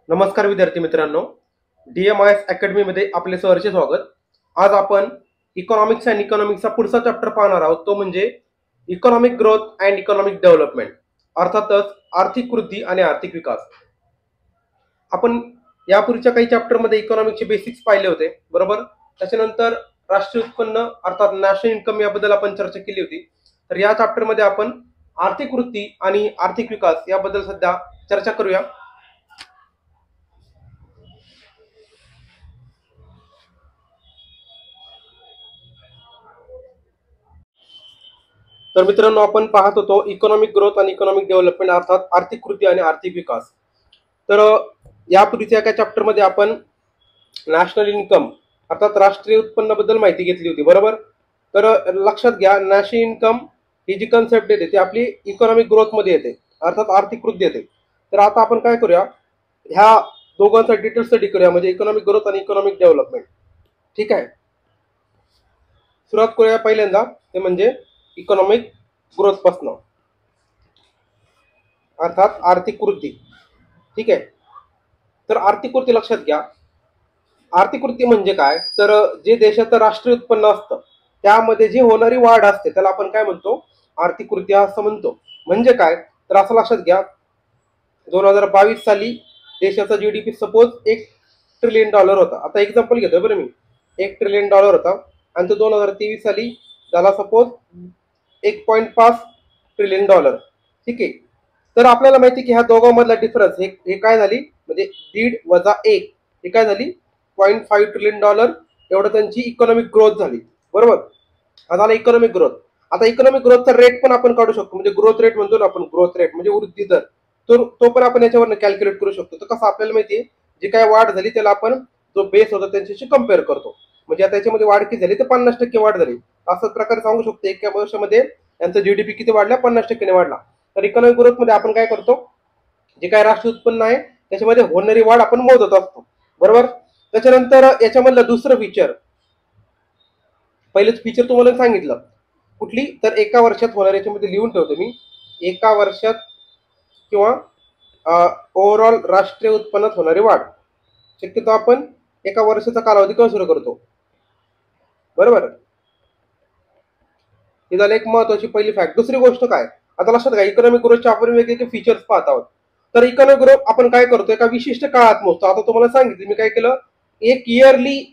नमस्कार विद्यार्थी मित्रांनो, DMIS अकॅडमी मध्ये आपले सहर्ष स्वागत. आज आपण इकॉनॉमिक्स अँड इकॉनॉमिक्सचा पुढचा चॅप्टर पाहणार आहोत, तो म्हणजे economic growth and economic development, अर्थातच आर्थिक वृद्धी आणि आर्थिक विकास. आपण यापूर्वीच्या काही चॅप्टरमध्ये इकॉनॉमिकचे बेसिक्स पाहिले होते, बरोबर. त्याच्यानंतर राष्ट्रीय उत्पन्न अर्थात नॅशनल इन्कम याबद्दल आपण चर्चा केली होती. तर या चॅप्टरमध्ये आपण आर्थिक वृद्धी आणि आर्थिक विकास याबद्दल सध्या चर्चा करूया. तर मित्रांनो, आपण पाहत होतो इकॉनॉमिक ग्रोथ आणि इकॉनॉमिक डेव्हलपमेंट अर्थात आर्थिक वृद्धी आणि आर्थिक विकास. तर यापूर्वीच्या एका चॅप्टरमध्ये आपण नॅशनल इन्कम अर्थात राष्ट्रीय उत्पन्नाबद्दल माहिती घेतली होती, बरोबर. तर लक्षात घ्या, नॅशनल इन्कम ही जी कन्सेप्ट येते ती आपली इकॉनॉमिक ग्रोथमध्ये येते, अर्थात आर्थिक वृद्धी येते. तर आता आपण काय करूया, ह्या दोघांचा डिटेल स्टडी करूया, म्हणजे इकॉनॉमिक ग्रोथ आणि इकॉनॉमिक डेव्हलपमेंट. ठीक आहे, सुरुवात करूया पहिल्यांदा, ते म्हणजे इकॉनॉमिक ग्रोथ पासून अर्थात आर्थिक वृद्धी. ठीक आहे, तर आर्थिक वृद्धी लक्षात घ्या. आर्थिक वृद्धी म्हणजे काय, तर जे देशाचं राष्ट्रीय उत्पन्न असतं त्यामध्ये जी होणारी वाढ असते त्याला आपण काय म्हणतो, आर्थिक वृद्धी असं म्हणतो. म्हणजे काय, तर असं लक्षात घ्या, 2022 साली देशाचा जीडीपी सपोज $1 ट्रिलियन होता. आता एक्झाम्पल घेतोय बरं मी, $1 ट्रिलियन होता, आणि तो 2023 साली झाला सपोज $1.5 ट्रिलियन. ठीक आहे, तर आपल्याला माहिती की ह्या दोघांमधला डिफरन्स हे काय झाली, म्हणजे 1.5 वजा 1 हे काय झाली, $0.5 ट्रिलियन एवढं त्यांची इकॉनॉमिक ग्रोथ झाली, बरोबर. हा झाला इकॉनॉमिक ग्रोथ. आता इकॉनॉमिक ग्रोथचा रेट पण आपण काढू शकतो, म्हणजे ग्रोथ रेट म्हणतो ना आपण, ग्रोथ रेट म्हणजे वृद्धी दर, तो पण आपण याच्यावर कॅल्क्युलेट करू शकतो. तर कसं आपल्याला माहितीये, जी काय वाढ झाली त्याला आपण जो बेस होता त्यांच्याशी कम्पेअर करतो. म्हणजे आता याच्यामध्ये वाढ किती झाली, तर 50% वाढ झाली, असं प्रकारे सांगू शकतो. एका वर्षामध्ये यांचा जीडीपी किती वाढला, 50% वाढला. तर इकॉनॉमिक ग्रोथ मध्ये आपण काय करतो, जे काय राष्ट्रीय उत्पन्न आहे त्याच्यामध्ये होणारी वाढ आपण मोजत असतो, बरोबर. त्याच्यानंतर याच्यामधलं दुसरं फीचर, पहिलेच फीचर तुम्हाला सांगितलं कुठली, तर एका वर्षात होणार, याच्यामध्ये लिहून ठेवतो मी, एका वर्षात किंवा ओव्हरऑल राष्ट्रीय उत्पन्नात होणारी वाढ. शक्यतो आपण एका वर्षाचा कालावधी कन्सिडर करतो, बरोबर. ही झाली एक महत्वाची पहिली फॅक्ट. दुसरी गोष्ट काय, आता लक्षात घ्या, इकॉनॉमिक ग्रोथचे आपण वेगवेगळे फीचर्स पाहत आहोत. तर इकॉनॉमिक ग्रोथ आपण काय करतो, एका विशिष्ट काळात मोजतो. आता तुम्हाला सांगितलं मी काय केलं, एक इयरली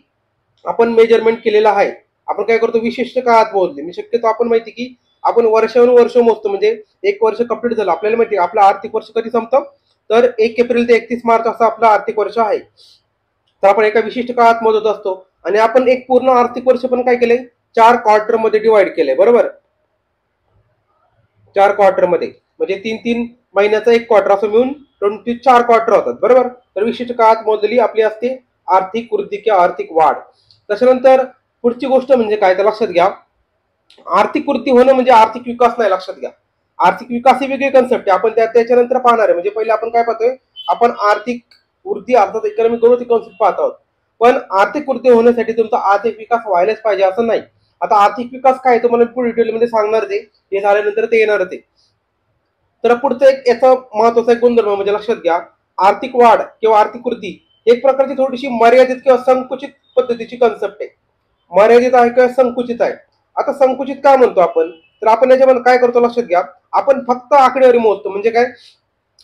आपण मेजरमेंट केलेलं आहे. आपण काय करतो, विशिष्ट काळात मोजले. मी शक्यतो आपण माहिती की आपण वर्षानुवर्ष मोजतो, म्हणजे एक वर्ष कंप्लीट झालं, आपल्याला माहिती आपलं आर्थिक वर्ष कधी संपतं, तर 1 एप्रिल ते 31 मार्च असं आपलं आर्थिक वर्ष आहे. तर आपण एका विशिष्ट काळात मोजत असतो, आणि आपण एक पूर्ण आर्थिक वर्ष पण काय केले, 4 क्वार्टर मध्ये डिवाइड केले, बरोबर. 4 क्वार्टर मध्ये म्हणजे 3-3 महिन्याचा एक क्वार्टर असं मिळून 4 क्वार्टर होतात, बरोबर. तर विशिष्ट काळात मोजलेली आपली असते आर्थिक वृद्धी किंवा आर्थिक वाढ. त्याच्यानंतर पुढची गोष्ट म्हणजे काय, तर लक्षात घ्या, आर्थिक वृद्धी होणं म्हणजे आर्थिक विकास नाही. लक्षात घ्या, आर्थिक विकास ही वेगळी कन्सेप्ट आहे, आपण त्याच्यानंतर पाहणार आहे. म्हणजे पहिले आपण काय पाहतोय, आपण आर्थिक वृद्धी अर्थात इकॉनॉमिक ग्रोथ कन्सेप्ट पाहत आहोत. पण आर्थिक वृद्धी होण्यासाठी तुमचा आर्थिक विकास व्हायलाच पाहिजे असं नाही. आता आर्थिक विकास काय तुम्हाला पुढे डिटेलमध्ये सांगणार, ते झाल्यानंतर ते येणार ते. तर पुढचं एक याचा महत्वाचा एक गुणधर्म म्हणजे लक्षात घ्या, आर्थिक वाढ किंवा आर्थिक वृद्धी एक प्रकारची थोडीशी मर्यादित किंवा संकुचित पद्धतीची कन्सेप्ट आहे. मर्यादित आहे किंवा संकुचित आहे. आता संकुचित काय म्हणतो आपण, तर आपण याच्यामध्ये काय करतो, लक्षात घ्या, आपण फक्त आकडेवारी मोजतो. म्हणजे काय,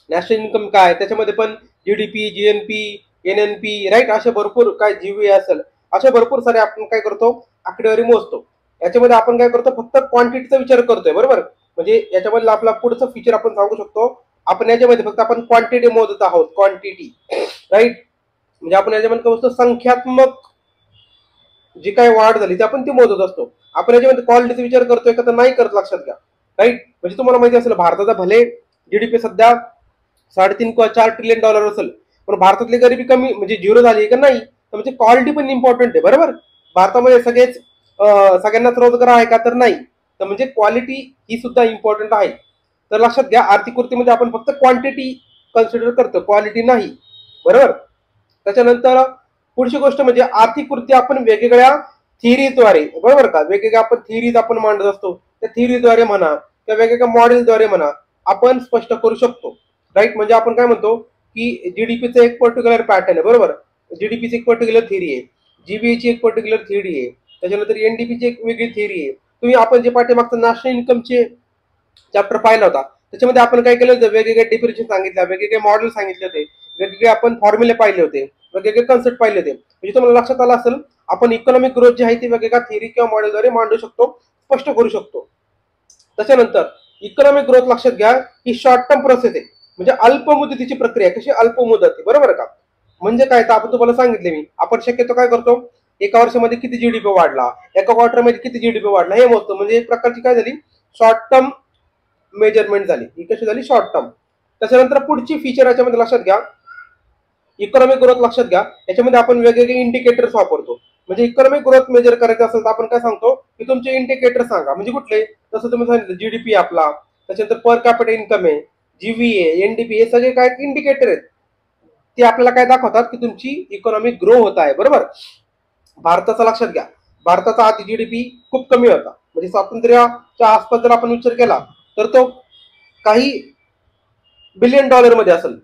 नॅशनल इन्कम काय, त्याच्यामध्ये पण जीडीपी, जीएनपी, एनएनपी, राईट, असे भरपूर काय, जीवी असेल, असे भरपूर सारे आपण काय करतो, आकडेवारी मोजतो. याच्यामध्ये आपण काय करतो, फक्त क्वांटिटीचा विचार करतोय, बरोबर. म्हणजे याच्यामधलं आपला पुढचं फीचर आपण सांगू शकतो, आपण याच्यामध्ये फक्त आपण क्वांटिटी मोजत आहोत, क्वांटिटी, राईट. म्हणजे आपण याच्यामध्ये काय मोजतो, संख्यात्मक जी काय वाढ झाली ती आपण ती मोजत असतो. आपण याच्यामध्ये क्वालिटीचा विचार करतोय का, तर नाही करत, लक्षात घ्या, राईट. म्हणजे तुम्हाला माहिती असेल, भारताचा भले जीडीपी सध्या 3.5 किंवा $4 ट्रिलियन असेल, पण भारतातली गरिबी कमी म्हणजे झिरो झाली का नाही, तर म्हणजे क्वालिटी पण इम्पॉर्टंट आहे, बरोबर. भारतामध्ये सगळ्यांनाच रोजगार आहे का, तर नाही, तर म्हणजे क्वालिटी ही सुद्धा इम्पॉर्टंट आहे. तर लक्षात घ्या, आर्थिक वृद्धीमध्ये आपण फक्त क्वांटिटी कन्सिडर करतो, क्वालिटी नाही, बरोबर. त्याच्यानंतर पुढची गोष्ट म्हणजे आर्थिक वृद्धी आपण वेगवेगळ्या थिअरीद्वारे, बरोबर का, वेगवेगळ्या आपण थिअरीज आपण मांडत असतो, त्या थिअरीद्वारे म्हणा किंवा वेगवेगळ्या मॉडेलद्वारे म्हणा आपण स्पष्ट करू शकतो, राईट. म्हणजे आपण काय म्हणतो, की जीडीपीचं एक पर्टिक्युलर पॅटर्न आहे, बरोबर. जीडीपीची एक पर्टिक्युलर थिअरी आहे, जीबीएची एक पर्टिक्युलर थिअरी आहे, त्याच्यानंतर एनडीपीची एक वेगळी थिअरी आहे. तुम्ही आपण जे पाठीमागचं नॅशनल इन्कमचे चॅप्टर पाहिला होता त्याच्यामध्ये आपण काय केलं होतं, वेगवेगळे डेफिनेशन सांगितल्या, वेगवेगळे मॉडेल सांगितले होते, वेगवेगळे आपण फॉर्म्युले पाहिले होते, वेगवेगळे कन्सेप्ट पाहिले होते. म्हणजे तुम्हाला लक्षात आलं असेल आपण इकॉनॉमिक ग्रोथ जी आहे ती वेगवेगळ्या थिअरी किंवा मॉडेलद्वारे मांडू शकतो, स्पष्ट करू शकतो. त्याच्यानंतर इकॉनॉमिक ग्रोथ लक्षात घ्या ही शॉर्ट टर्म प्रोसेस आहे, म्हणजे अल्प मुदतीची प्रक्रिया. कशी अल्प मुदत, बरोबर का. म्हणजे काय तर आपण तुम्हाला सांगितले मी, आपण शक्यतो काय करतो, एका वर्षामध्ये किती जीडीपी वाढला, एका क्वार्टरमध्ये किती जीडीपी वाढला हे मोजतो. म्हणजे एक प्रकारची काय झाली, शॉर्ट टर्म मेजरमेंट झाली. ही कशी झाली, शॉर्ट टर्म. त्याच्यानंतर पुढची फीचर याच्यामध्ये लक्षात घ्या, इकॉनॉमिक ग्रोथ लक्षात घ्या, याच्यामध्ये आपण वेगवेगळे इंडिकेटर्स वापरतो. म्हणजे इकॉनॉमिक ग्रोथ मेजर करायचं असेल तर आपण काय सांगतो की तुमचे इंडिकेटर सांगा. म्हणजे कुठले, जसं तुम्ही सांगितलं जीडीपी आपला, त्याच्यानंतर पर कॅपिटल इन्कम आहे, जीव्हीए, एनडीपी, हे सगळे काय इंडिकेटर आहेत. ते आपल्याला काय दाखवतात की तुमची इकॉनॉमिक ग्रो होत आहे, बरोबर. भारताचा लक्षात घ्या, भारताचा आधी जीडीपी खूप कमी होता. म्हणजे स्वातंत्र्याच्या आसपास जर आपण विचार केला तर तो काही बिलियन डॉलर मध्ये असेल.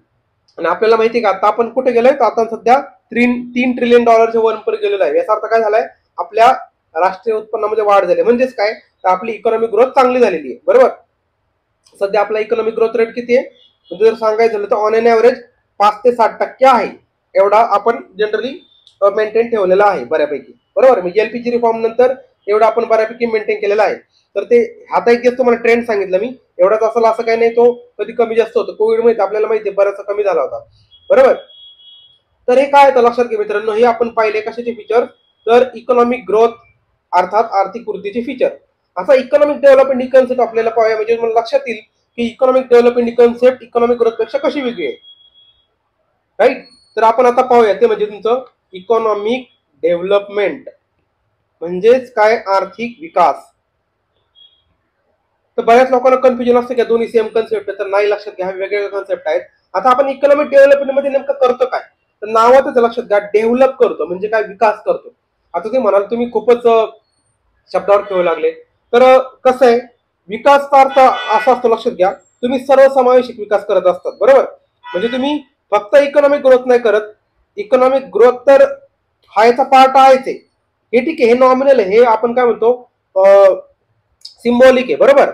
आणि आपल्याला माहिती का आता आपण कुठे गेलोय, तर आता सध्या 3 ट्रिलियन डॉलरच्या वरपर्यंत गेलेलो आहे. याचा अर्थ काय झालाय, आपल्या राष्ट्रीय उत्पन्नामध्ये वाढ झाली. म्हणजेच काय, तर आपली इकॉनॉमिक ग्रोथ चांगली झालेली आहे, बरोबर. सध्या आपला इकॉनॉमिक ग्रोथ रेट किती आहे, म्हणजे जर सांगायचं झालं तर ऑन एन ॲव्हरेज 5 ते 7% आहे. एवढा आपण जनरली मेंटेन ठेवलेला आहे बऱ्यापैकी, बरोबर. म्हणजे एलपीजी रिफॉर्म नंतर एवढा आपण बऱ्यापैकी मेंटेन केलेला आहे. तर ते आता एक दिवस तुम्हाला ट्रेंड सांगितलं मी, एवढाच असेल असं काही नाही, तो कधी कमी जास्त होतो. कोविड मध्ये आपल्याला माहिती आहे बराचसा कमी झाला होता, बरोबर. तर हे काय, तर लक्षात घ्या मित्रांनो, हे आपण पाहिले कशाचे फीचर, तर इकॉनॉमिक ग्रोथ अर्थात आर्थिक वृद्धीचे फीचर. असा इकॉनॉमिक डेव्हलपमेंट ही कन्सेप्ट आपल्याला पाहूया, म्हणजे मला लक्षात येईल की इकॉनॉमिक डेव्हलपमेंट ही कन्सेप्ट इकॉनॉमिक ग्रोथ पेक्षा कशी वेगळी आहे, राईट. तर आपण आता पाहूया ते म्हणजे तुमचं इकॉनॉमिक डेव्हलपमेंट म्हणजेच काय, आर्थिक विकास. तर बऱ्याच लोकांना कन्फ्युजन असतं की दोन्ही सेम कन्सेप्ट आहे, तर नाही, लक्षात घ्या वेगवेगळे कन्सेप्ट आहेत. आता आपण इकॉनॉमिक डेव्हलपमेंट मध्ये नेमकं करतो काय, तर नावातच लक्षात घ्या, डेव्हलप करतो म्हणजे काय, विकास करतो. आता तुम्ही म्हणाल तुम्ही खूपच शब्दावर खेळू लागले, तर कसं आहे, विकासचा अर्थ असा असतो, लक्षात घ्या, तुम्ही सर्वसमावेशक विकास करत असतात, बरोबर. म्हणजे तुम्ही फक्त इकॉनॉमिक ग्रोथ नाही करत. इकॉनॉमिक ग्रोथ तर हा याचा पार्ट आहेच आहे, हे ठीक आहे, हे नॉमिनल आहे, हे आपण काय म्हणतो सिम्बॉलिक आहे, बरोबर,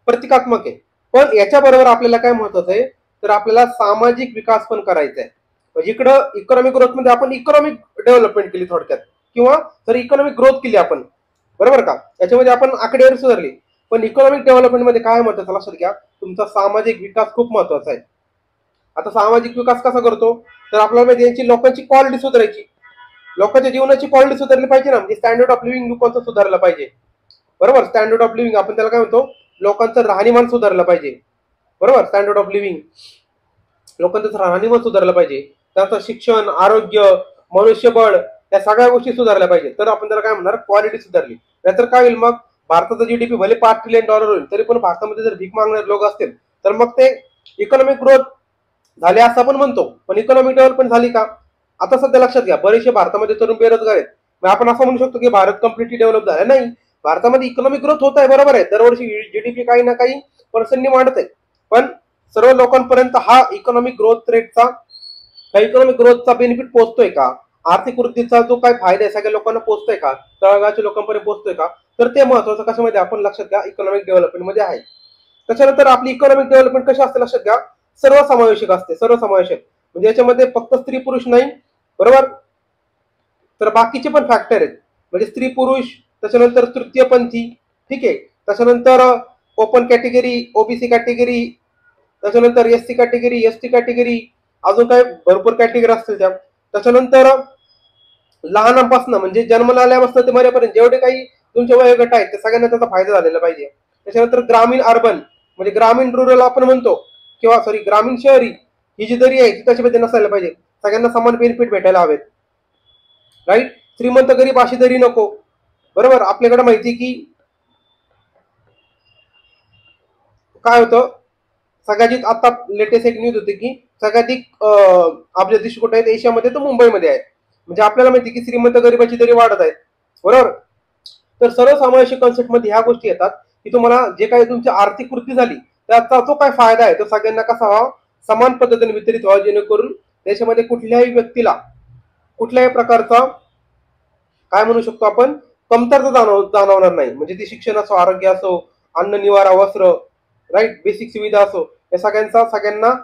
प्रतिकात्मक आहे. पण याच्या बरोबर आपल्याला काय महत्वाचं आहे, तर आपल्याला सामाजिक विकास पण करायचा आहे. म्हणजे इकडं इकॉनॉमिक ग्रोथ मध्ये आपण इकॉनॉमिक डेव्हलपमेंट केली थोडक्यात, किंवा तर इकॉनॉमिक ग्रोथ केली आपण, बरोबर का, याच्यामध्ये आपण आकडेवारी सुधारली. पण इकॉनॉमिक डेव्हलपमेंट मध्ये काय महत्वाचं, लक्षात घ्या, तुमचा सामाजिक विकास खूप महत्वाचा आहे. आता सामाजिक विकास कसा करतो, तर आपल्याला माहिती यांची लोकांची क्वालिटी सुधारायची, लोकांच्या जीवनाची क्वालिटी सुधारली पाहिजे ना, म्हणजे स्टँडर्ड ऑफ लिव्हिंग लोकांचं सुधारलं पाहिजे, बरोबर. स्टँडर्ड ऑफ लिव्हिंग आपण त्याला काय म्हणतो, लोकांचं राहणीमान सुधारलं पाहिजे, बरोबर. स्टँडर्ड ऑफ लिव्हिंग, लोकांचं राहणीमान सुधारलं पाहिजे, त्यांचं शिक्षण, आरोग्य, मनुष्यबळ, या सगळ्या गोष्टी सुधारल्या पाहिजे. तर आपण त्याला काय म्हणणार, क्वालिटी सुधारली. नाहीतर काय होईल, मग भारताचा जीडीपी भले $5 ट्रिलियन होईल, तरी पण भारतामध्ये जर भीक मागणारे लोक असतील तर मग ते इकॉनॉमिक ग्रोथ झाले असं आपण म्हणतो, पण इकॉनॉमिक डेव्हलपमेंट झाली का. आता सध्या लक्षात घ्या, बरेचसे भारतामध्ये तरुण बेरोजगार आहेत. मग आपण असं म्हणू शकतो की भारत कम्प्लिटली डेव्हलप झाला नाही, भारतामध्ये इकॉनॉमिक ग्रोथ होत आहे, बरोबर आहे. दरवर्षी जीडीपी काही ना काही पर्सेंटनी वाढत आहे, पण सर्व लोकांपर्यंत हा इकॉनॉमिक ग्रोथ रेटचा, इकॉनॉमिक ग्रोथचा बेनिफिट पोहोचतोय का, आर्थिक वृद्धीचा जो काय फायदा आहे सगळ्या लोकांना पोहोचतोय का, तळागाळाच्या लोकांपर्यंत पोहोचतोय का, तर ते महत्वाचं कशामध्ये, आपण लक्षात घ्या, इकॉनॉमिक डेव्हलपमेंट मध्ये आहे. त्याच्यानंतर आपली इकॉनॉमिक डेव्हलपमेंट कशी असते, लक्षात घ्या, सर्वसमावेशक असते. सर्वसमावेशक म्हणजे याच्यामध्ये फक्त स्त्री पुरुष नाही, बरोबर, तर बाकीचे पण फॅक्टर आहेत. म्हणजे स्त्री पुरुष, त्याच्यानंतर तृतीयपंथी, ठीक आहे, त्याच्यानंतर ओपन कॅटेगरी, ओबीसी कॅटेगरी, त्याच्यानंतर एससी कॅटेगरी, एसटी कॅटेगरी, अजून काय भरपूर कॅटेगरी असतील त्या. त्याच्यानंतर लहानांपासून म्हणजे जन्माला आल्यापासून ते मरेपर्यंत जेवढे काही तुमचे वयोगट आहेत ते सगळ्यांना त्याचा फायदा झालेला पाहिजे. त्याच्यानंतर ग्रामीण अर्बन म्हणजे ग्रामीण रुरल आपण म्हणतो, किंवा सॉरी ग्रामीण शहरी, ही जी दरी आहे ती त्याच्यामध्ये नसायला पाहिजे. सगळ्यांना समान बेनिफिट भेटायला हवेत, राईट. श्रीमंत गरीब अशी दरी नको, बरोबर. आपल्याकडे माहिती की काय होतं, सगळ्यात आता लेटेस्ट एक न्यूज होती की सगळ्याधिक अब्ज देश कुठे आहेत एशियामध्ये, तर मुंबईमध्ये आहे. म्हणजे आपल्याला माहिती की श्रीमंत गरिबाची दरी वाढत आहे, बरोबर. तर सर्वसमावेशक कन्सेप्ट मध्ये ह्या गोष्टी येतात की तुम्हाला जे काही तुमची आर्थिक वृद्धी झाली त्याचा जो काय फायदा आहे तो सगळ्यांना कसा व्हावा, समान पद्धतीने वितरित व्हावं, जेणेकरून देशामध्ये कुठल्याही व्यक्तीला कुठल्याही प्रकारचा काय म्हणू शकतो आपण कमतरता जाणवणार नाही. म्हणजे ती शिक्षण असो, आरोग्य असो, अन्न, निवारा, वस्त्र, राईट, बेसिक सुविधा असो, या सगळ्यांना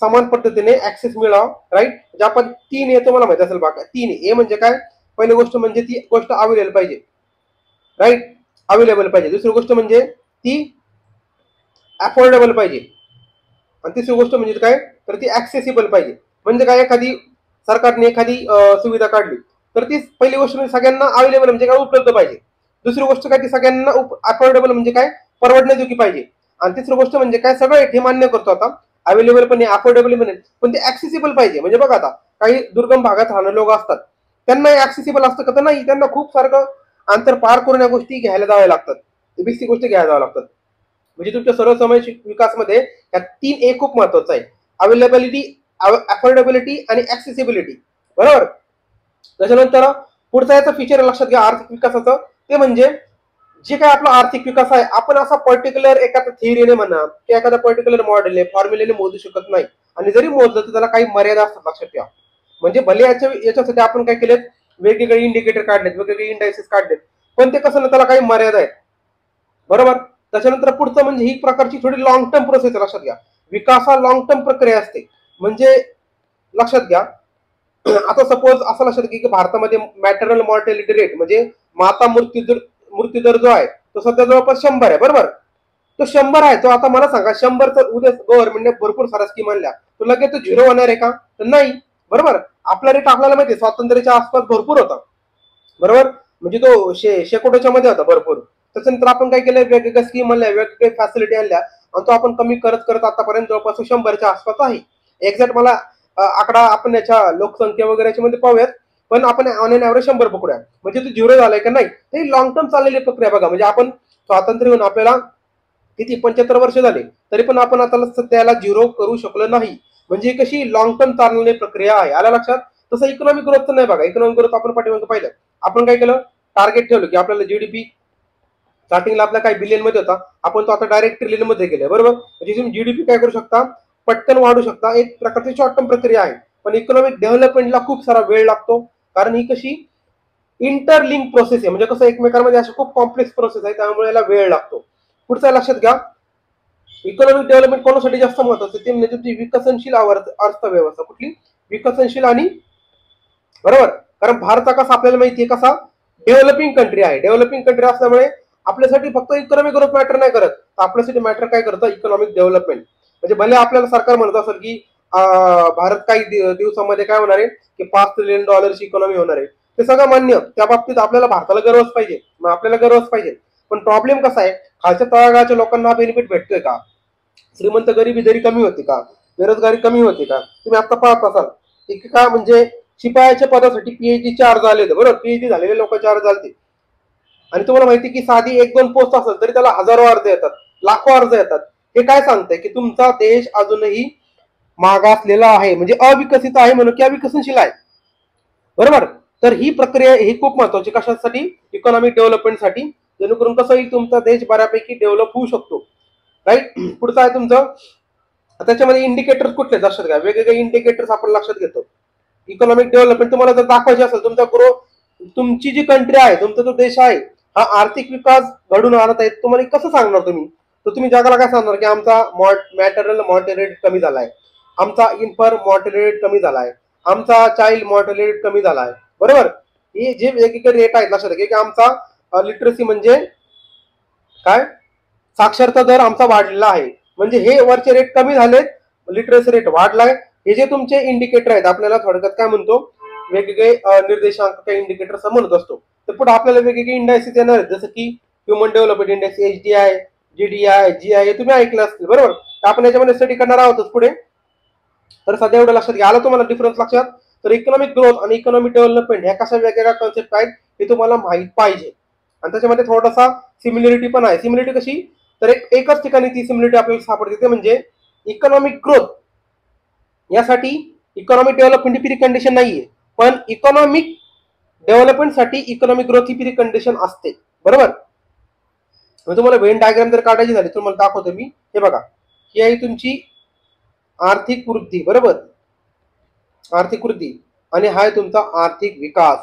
समान पद्धतीने ऍक्सेस मिळावा. राईट, म्हणजे आपण 3A तुम्हाला माहिती असेल बघा. 3A म्हणजे काय? पहिली गोष्ट म्हणजे ती गोष्ट अवेलेबल पाहिजे. राईट, अवेलेबल पाहिजे. दुसरी गोष्ट म्हणजे ती अफोर्डेबल पाहिजे. आणि तिसरी गोष्ट म्हणजे काय? तर ती ऍक्सेसिबल पाहिजे. म्हणजे काय? सरकारने एखादी सुविधा काढली तर ती पहिली गोष्ट म्हणजे सगळ्यांना अवेलेबल म्हणजे काय? उपलब्ध पाहिजे. दुसरी गोष्ट काय? ती सगळ्यांना अफोर्डेबल म्हणजे काय? परवडण्याजोगी पाहिजे. आणि तिसरी गोष्ट म्हणजे काय? सगळं हे मान्य करतो आता, अवेलेबल पण आहे, अफोर्डेबल पण आहे, पण ते ऍक्सेसिबल पाहिजे. म्हणजे बघा आता काही दुर्गम भागात राहणारे लोक असतात, त्यांना ऍक्सेसिबल असतं का? तर नाही, त्यांना खूप सारखं अंतर पार करून या गोष्टी घ्यायला जाव्या लागतात, बेसिक गोष्टी घ्यायला जाव्या लागतात. म्हणजे तुमच्या सर्वसमावेशक विकासमध्ये या 3A खूप महत्वाचं आहे. अवेलेबिलिटी, अफोर्डेबिलिटी आणि ऍक्सेसिबिलिटी. बरोबर. त्याच्यानंतर पुढचा याचा फीचर लक्षात घ्या आर्थिक विकासाचं, ते म्हणजे जे काय आपला आर्थिक विकास आहे, आपण असा पर्टिक्युलर एखाद्या थिअरीने म्हणा किंवा एखाद्या पर्टिक्युलर मॉडेलने फॉर्म्युलेने मोजू शकत नाही. आणि जरी मोजलं तर त्याला काही मर्यादा असतात, लक्षात ठेवा. म्हणजे भले याच्यासाठी आपण काय केलेत, वेगवेगळे इंडिकेटर काढलेत, वेगवेगळे इंडायसेस काढलेत, पण ते कसं ना त्याला काही मर्यादा आहेत. बरोबर. त्याच्यानंतर पुढचं म्हणजे ही प्रकारची थोडी लॉंग टर्म प्रोसेस आहे, लक्षात घ्या. विकास हा लॉंग टर्म प्रक्रिया असते. म्हणजे लक्षात घ्या, आता सपोज असं लक्षात घ्या की भारतामध्ये मॅटरनल मॉर्टॅलिटी रेट म्हणजे माता मृत्यू दर जो आहे तो सध्या जवळपास 100 आहे. बरोबर. तो 100 आहे. तो आता मला सांगा, 100 उद्या गव्हर्नमेंटने भरपूर साऱ्या स्कीम आणल्या, तो लगेच तो 0 होणार आहे का? तर नाही. बरोबर. आपला रेट आपल्याला माहिती आहे स्वातंत्र्याच्या आसपास भरपूर होता. बरोबर. म्हणजे तो शेकोटीच्या मध्ये होता भरपूर. त्याच्यानंतर आपण काय केलं, वेगवेगळ्या स्कीम आणल्या, वेगवेगळ्या फॅसिलिटी आणल्या, आणि तो आपण कमी करत करत आतापर्यंत जवळपास 100च्या आसपास आहे. एक्झॅक्ट मला आकडा आपण याच्या लोकसंख्या वगैरेच्या मध्ये पाहूयात, पण आपण ऑन एन ऍव्हरेज 100 पकडूया. म्हणजे तो 0 झालाय का? नाही. ते लॉंग टर्म चाललेली प्रक्रिया बघा. म्हणजे आपण स्वातंत्र्य होऊन आपल्याला किती 75 वर्ष झाले, तरी पण आपण आता सध्याला 0 करू शकलो नाही. म्हणजे कशी लॉंग टर्म चाललेली प्रक्रिया आहे. आल्या लक्षात? तसं इकॉनॉमिक ग्रोथ नाही बघा. इकॉनॉमिक ग्रोथ आपण पाठीमागे पाहिलं, आपण काय केलं, टार्गेट ठेवलं की आपल्याला जीडीपी स्टार्टिंगला आपला काय बिलियन मध्ये होता, आपण तो आता डायरेक्ट ट्रिलियन मध्ये गेले. बरोबर. म्हणजे तुम्ही जीडीपी काय करू शकता, पटकन वाढू शकता. एक प्रकारची शॉर्ट टर्म प्रक्रिया आहे. पण इकॉनॉमिक डेव्हलपमेंटला खूप सारा वेळ लागतो, कारण ही कशी इंटरलिंक प्रोसेस आहे. म्हणजे कसं एकमेकांमध्ये अशी खूप कॉम्प्लेक्स प्रोसेस आहे, त्यामुळे याला वेळ लागतो. पुढचा लक्षात घ्या, इकॉनॉमिक डेव्हलपमेंट कोणासाठी जास्त महत्वाचं, ते म्हणजे तुमची विकसनशील अर्थव्यवस्था. कुठली? विकसनशील. आणि बरोबर, कारण भारत कसा आपल्याला माहिती आहे कसा डेव्हलपिंग कंट्री आहे. डेव्हलपिंग कंट्री असल्यामुळे आपल्यासाठी फक्त इकॉनॉमिक ग्रोथ मॅटर नाही करत, आपल्यासाठी मॅटर काय करतं, इकॉनॉमिक डेव्हलपमेंट. म्हणजे भले आपल्याला सरकार म्हणत असेल की भारत काही दिवसामध्ये काय होणार आहे की $5 ट्रिलियन इकॉनॉमी होणार आहे, ते सगळं मान्य. त्या बाबतीत आपल्याला भारताला गर्वच पाहिजे, मग आपल्याला गर्वच पाहिजे. पण प्रॉब्लेम कसा आहे, खालच्या तळागाळाच्या लोकांना बेनिफिट भेटतोय का? श्रीमंत गरिबी जरी कमी होती का? बेरोजगारी कमी होती का? तुम्ही आता पाहत असाल का, म्हणजे शिपायाच्या पदासाठी पीएचडीचे अर्ज आले होते. बरोबर. पीएचडी झालेले लोकांचे अर्ज आले. आणि तुम्हाला माहिती की साधी 1-2 पोस्ट असेल तरी त्याला हजारो अर्ज येतात, लाखो अर्ज येतात. हे काय सांगतंय की तुमचा देश अजूनही मागासलेला आहे, म्हणजे अविकसित आहे म्हणून की अविकसनशील आहे. बरोबर. तर ही प्रक्रिया ही खूप महत्वाची, कशासाठी? इकॉनॉमिक डेव्हलपमेंटसाठी, जेणेकरून कसं होईल तुमचा देश बऱ्यापैकी डेव्हलप होऊ शकतो. राईट. पुढचं आहे तुमचं, त्याच्यामध्ये इंडिकेटर्स कुठले लक्षात घ्या, वेगवेगळे इंडिकेटर्स आपण लक्षात घेतो. इकॉनॉमिक डेव्हलपमेंट तुम्हाला जर दाखवायचे असेल, तुमचा ग्रोथ, तुमची जी कंट्री आहे, तुमचा जो देश आहे, हा आर्थिक विकास घडून आणत आहे, तुम्हाला कसं सांगणार तुम्ही? तर तुम्ही जगाला काय सांगणार की आमचा मॅटरनल मॉर्टॅलिटी रेट कमी झालाय, आमचा इन्फर मॉर्टॅलिटी रेट कमी झालाय, आमचा चाइल्ड मॉर्टॅलिटी रेट कमी झालाय. बरोबर. हे जे वेगवेगळे रेट आहेत लक्षात घ्या की आमचा लिटरसी म्हणजे काय, साक्षरता दर आमचा वाढलेला आहे. म्हणजे हे वरचे रेट कमी झालेत, लिटरसी रेट वाढलाय. हे जे तुमचे इंडिकेटर आहेत, आपल्याला थोडक्यात काय म्हणतो, वेगवेगळे निर्देशांक काही इंडिकेटर असं म्हणत असतो. तर पुढे आपल्याला वेगवेगळे इंडायसेस येणार आहेत, जसं की human development index, HDI, GDI, GI, तुम्ही ऐकलं असतील. बरोबर. आपण याच्यामध्ये स्टडी करणार आहोतच पुढे. तर सध्या एवढं लक्षात घ्या. आलं तुम्हाला डिफरन्स लक्षात? तर इकॉनॉमिक ग्रोथ आणि इकॉनॉमिक डेव्हलपमेंट ह्या कशा वेगवेगळ्या कॉन्सेप्ट आहेत हे तुम्हाला माहित पाहिजे. आणि त्याच्यामध्ये थोडासा सिमिलरिटी पण आहे. सिमिलरिटी कशी, तर एकच ठिकाणी ती सिमिलरिटी आपल्याला सापडते, ते म्हणजे इकॉनॉमिक ग्रोथ यासाठी इकॉनॉमिक डेव्हलपमेंट ही प्री कंडिशन नाहीये, पण इकॉनॉमिक डेव्हलपमेंटसाठी इकॉनॉमिक ग्रोथ ही प्री कंडिशन असते. बरोबर. तुम्हाला व्हेन डायग्राम जर काढायची झाली तुम्हाला दाखवतो मी. हे बघा, ही आहे तुमची आर्थिक वृद्धी, बरोबर, आर्थिक वृद्धी, आणि हा आहे तुमचा आर्थिक विकास.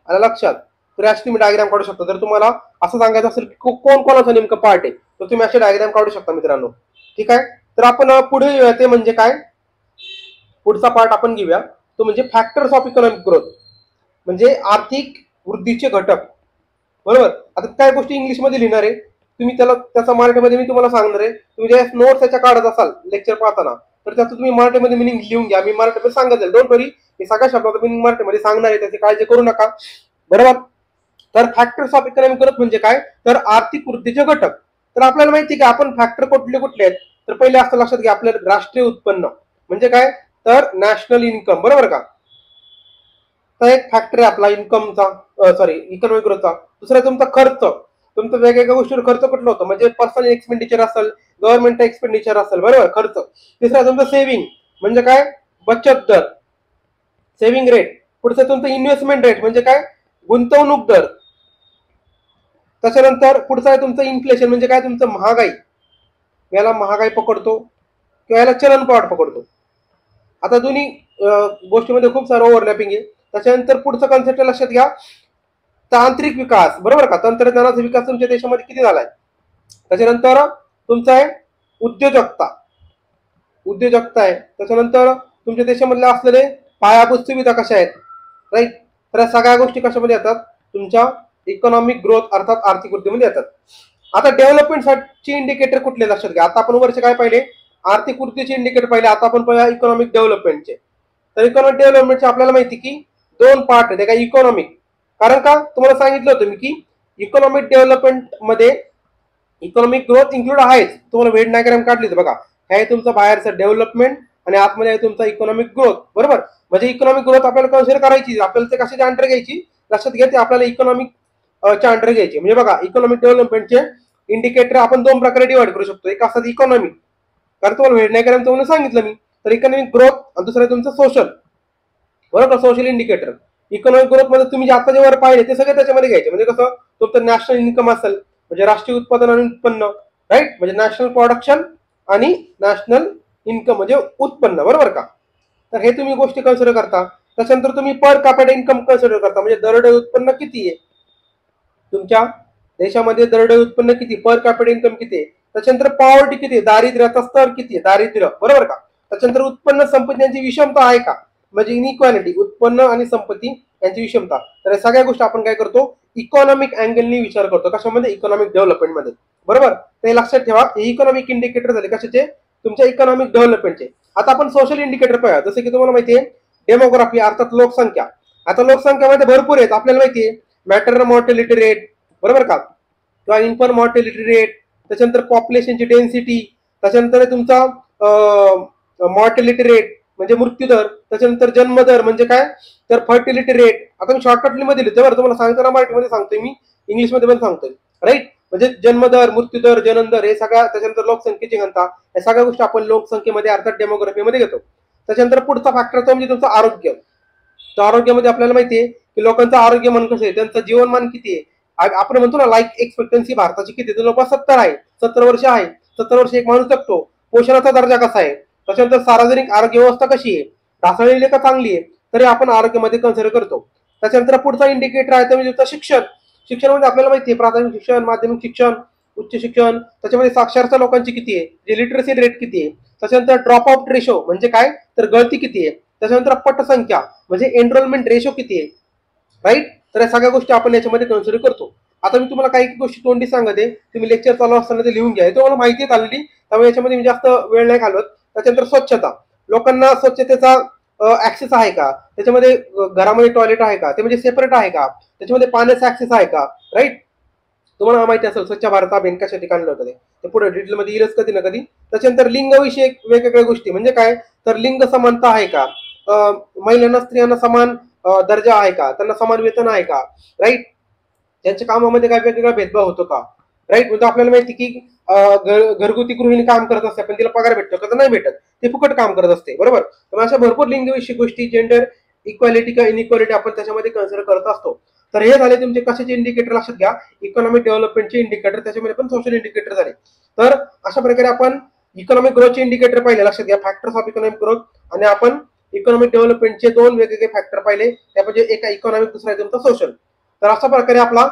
आला लक्षात? तर अशी तुम्ही डायग्राम काढू शकता. जर तुम्हाला असं सांगायचं असेल की कोण कोणाचा नेमकं पार्ट आहे, तर तुम्ही असे डायग्राम काढू शकता मित्रांनो. ठीक आहे. तर आपण पुढे येऊया, ते म्हणजे काय, पुढचा पार्ट आपण घेऊया तो म्हणजे फॅक्टर्स ऑफ इकॉनॉमिक ग्रोथ, म्हणजे आर्थिक वृद्धीचे घटक. बरोबर. आता काय गोष्टी इंग्लिशमध्ये लिहिणार आहे, तुम्ही त्याचा मराठीमध्ये मी तुम्हाला सांगणार आहे. तुम्ही जे नोट्स त्याच्या काढत असाल लेक्चर पाहताना, तर त्याचं तुम्ही मराठीमध्ये मिनिंग लिहून घ्या. मी मराठीमध्ये सांगत जाईल, डोंट वरी. मी सगळ्या शब्दाचं मिनिंग मराठीमध्ये सांगणार आहे, त्याची काळजी करू नका. बरोबर. तर फॅक्टर्स ऑफ इकॉनॉमिक ग्रोथ म्हणजे काय, तर आर्थिक वृद्धीचे घटक. तर आपल्याला माहिती आहे की आपण फॅक्टर कुठले कुठले आहेत, तर पहिले असं लक्षात घ्या, आपलं राष्ट्रीय उत्पन्न म्हणजे काय, तर नॅशनल इन्कम. बरोबर का. तर एक फॅक्टर आहे आपला इन्कमचा, सॉरी इकॉनॉमिक ग्रोथचा. दुसरा तुमचा खर्च, तुमचा वेगवेगळ्या गोष्टीवर खर्च कुठला होतो, म्हणजे पर्सनल एक्सपेंडिचर असेल, गव्हर्नमेंट एक्सपेंडिचर असेल, बरोबर, खर्च. तिसरा तुमचा सेव्हिंग म्हणजे काय, बचत दर, सेव्हिंग रेट. पुढचं तुमचं इन्व्हेस्टमेंट रेट म्हणजे काय, गुंतवणूक दर. त्याच्यानंतर पुढचं आहे तुमचं इन्फ्लेशन म्हणजे काय, तुमचं महागाई, याला महागाई पकडतो किंवा याला चलन पावट पकडतो. आता दोन्ही गोष्टीमध्ये खूप सारं ओव्हरलॅपिंग आहे. त्याच्यानंतर पुढचं कन्सेप्ट लक्षात घ्या, तांत्रिक विकास. बरोबर का, तंत्रज्ञानाचा विकास तुमच्या देशामध्ये किती झालाय. त्याच्यानंतर तुमचं आहे उद्योजकता, उद्योजकता आहे. त्याच्यानंतर तुमच्या देशामधले असलेले पायाभूत सुविधा कशा आहेत, राईट. तर या सगळ्या गोष्टी कशामध्ये येतात, तुमच्या इकॉनॉमिक ग्रोथ अर्थात आर्थिक वृद्धीमध्ये येतात. आता डेव्हलपमेंटसाठी इंडिकेटर कुठले लक्षात घ्या. आता आपण वर्ष काय पाहिले, आर्थिक वृद्धीचे इंडिकेटर पाहिले. आता आपण पाहूया इकॉनॉमिक डेव्हलपमेंटचे. तर इकॉनॉमिक डेव्हलपमेंटचे आपल्याला माहिती की दोन पार्ट आहेत. काय इकॉनॉमिक, कारण का तुम्हाला सांगितलं होतं मी की इकॉनॉमिक डेव्हलपमेंट मध्ये इकॉनॉमिक ग्रोथ इन्क्लूड आहेच. तुम्हाला वेट डायग्राम काढली तर बघा, हे आहे तुमचं बाहेरचं डेव्हलपमेंट आणि आतमध्ये आहे तुमचा इकॉनॉमिक ग्रोथ. बरोबर. म्हणजे इकॉनॉमिक ग्रोथ आपल्याला कन्सिडर करायची, आपल्याला ते कशाची अंडर घ्यायची लक्षात घ्या, ते आपल्याला इकॉनॉमिक च्या अंडर घ्यायची. म्हणजे बघा, इकॉनॉमिक डेव्हलपमेंटचे इंडिकेटर आपण दोन प्रकारे डिवाइड करू शकतो. एक असतात इकॉनॉमिक, कारण तुम्हाला वेट डायग्राम तुम्हाला सांगितलं मी, तर इकॉनॉमिक ग्रोथ, आणि दुसरं तुमचं सोशल. बरोबर, सोशल इंडिकेटर. इकॉनॉमिक ग्रोथ मध्ये तुम्ही जे आता जे वर पाहिले ते सगळे त्याच्यामध्ये घ्यायचे. म्हणजे कसं, तुमचं नॅशनल इन्कम असेल म्हणजे राष्ट्रीय उत्पादन आणि उत्पन्न, राईट, म्हणजे नॅशनल प्रोडक्शन आणि नॅशनल इन्कम म्हणजे उत्पन्न. बरोबर का. तर हे तुम्ही गोष्टी कन्सिडर करता. त्याच्यानंतर तुम्ही पर कॅपिटा इन्कम कन्सिडर करता, म्हणजे दरडोई उत्पन्न किती आहे तुमच्या देशामध्ये, दरडोई उत्पन्न किती, पर कॅपिटा इन्कम किती आहे. त्याच्यानंतर पॉवर्टी किती आहे, दारिद्र्याचा स्तर किती आहे, दारिद्र्य. बरोबर का. त्याच्यानंतर उत्पन्न संपत्ती यांची विषमता आहे का, म्हणजे इनइक्वालिटी, उत्पन्न आणि संपत्ती यांची विषमता. तर या सगळ्या गोष्टी आपण काय करतो, इकॉनॉमिक अँगलनी विचार करतो. कशामध्ये, इकॉनॉमिक डेव्हलपमेंट मध्ये. बरोबर. ते लक्षात ठेवा, हे इकॉनॉमिक इंडिकेटर झाले कशाचे, तुमच्या इकॉनॉमिक डेव्हलपमेंटचे. आता आपण सोशल इंडिकेटर पाहूया. जसं की तुम्हाला माहिती आहे डेमोग्राफी अर्थात लोकसंख्या. आता लोकसंख्यामध्ये भरपूर आहेत आपल्याला माहिती आहे, मॅटर्नल मॉर्टॅलिटी रेट, बरोबर का, किंवा इन्फंट मॉर्टॅलिटी रेट. त्याच्यानंतर पॉप्युलेशनची डेन्सिटी. त्याच्यानंतर तुमचा मॉर्टॅलिटी रेट म्हणजे मृत्यूदर. त्याच्यानंतर जन्मदर म्हणजे काय, तर फर्टिलिटी रेट. आता मी शॉर्टकटली मध्ये लिहितो बरं, तुम्हाला सांगताना मराठीमध्ये सांगतोय, मी इंग्लिशमध्ये पण सांगतोय, राईट. म्हणजे जन्मदर, मृत्यूदर, जननदर हे सगळ्या. त्याच्यानंतर लोकसंख्येची घनता, या सगळ्या गोष्टी आपण लोकसंख्येमध्ये अर्थात डेमोग्राफीमध्ये घेतो. त्याच्यानंतर पुढचा फॅक्टरचा म्हणजे तुमचं आरोग्य. तर आरोग्यामध्ये आपल्याला माहिती आहे की लोकांचं आरोग्यमान कसं आहे, त्यांचं जीवनमान किती आहे. आपण म्हणतो ना लाईफ एक्सपेक्टन्सी भारताची किती, तर लोक 70 आहे, 70 वर्ष आहे. 70 वर्ष एक माणूस जगतो. पोषणाचा दर्जा कसा आहे, त्याच्यानंतर सार्वजनिक आरोग्य व्यवस्था कशी आहे, ढासळलेली का चांगली आहे, तरी आपण आरोग्यामध्ये कन्सिडर करतो. त्याच्यानंतर पुढचा इंडिकेटर आहे ते म्हणजे शिक्षण. शिक्षणामध्ये आपल्याला माहिती आहे प्राथमिक शिक्षण, माध्यमिक शिक्षण, उच्च शिक्षण. त्याच्यामध्ये साक्षरता लोकांची किती आहे, जे लिटरसी रेट किती आहे. त्याच्यानंतर ड्रॉप आउट रेशो म्हणजे काय, तर गळती किती आहे. त्याच्यानंतर पटसंख्या म्हणजे एनरोलमेंट रेशो किती आहे, राईट. तर या सगळ्या गोष्टी आपण याच्यामध्ये कन्सिडर करतो. आता मी तुम्हाला काही गोष्टी तोंडी सांगते, तुम्ही लेक्चर चालू असताना ते लिहून घ्या. हे तुम्हाला माहिती आहे आलेली, त्यामुळे याच्यामध्ये मी जास्त वेळ नाही घालवत. त्याच्यानंतर स्वच्छता, लोकांना स्वच्छतेचा ऍक्सेस आहे का, त्याच्यामध्ये घरामध्ये टॉयलेट आहे का, ते म्हणजे सेपरेट आहे का, त्याच्यामध्ये पाण्याचा ऍक्सेस आहे का, राईट. तुम्हाला माहिती असेल स्वच्छ भारत अभियान कशासाठी काढलं होतं ते पुढे डिटेलमध्ये येईलच कधी ना कधी. त्याच्यानंतर लिंगविषयक वेगवेगळ्या गोष्टी म्हणजे काय, तर लिंग समानता आहे का, महिलांना स्त्रियांना समान दर्जा आहे का, त्यांना समान वेतन आहे का, राईट. त्यांच्या कामामध्ये काय वेगवेगळा भेदभाव होतो का, राईट. म्हणजे आपल्याला माहिती की घरगुती गृहिणी काम करत असते पण तिला पगार भेटतो का, तर नाही भेटत, ते फुकट काम करत असते. बरोबर. तर अशा भरपूर लिंगविषयक गोष्टी, जेंडर इक्वालिटी का इनइक्वालिटी आपण त्याच्यामध्ये कन्सिडर करत असतो. तर हे झाले तुमचे कशाचे इंडिकेटर लक्षात घ्या, इकॉनॉमिक डेव्हलपमेंटचे इंडिकेटर. त्याच्यामध्ये पण सोशल इंडिकेटर झाले. तर अशा प्रकारे आपण इकॉनॉमिक ग्रोथचे इंडिकेटर पाहिले, लक्षात घ्या, फॅक्टर्स ऑफ इकॉनॉमिक ग्रोथ, आणि आपण इकॉनॉमिक डेव्हलपमेंटचे दोन वेगवेगळे फॅक्टर पाहिले, त्यामध्ये एक इकॉनॉमिक, दुसरा आहे तुमचा सोशल. तर अशा प्रकारे आपला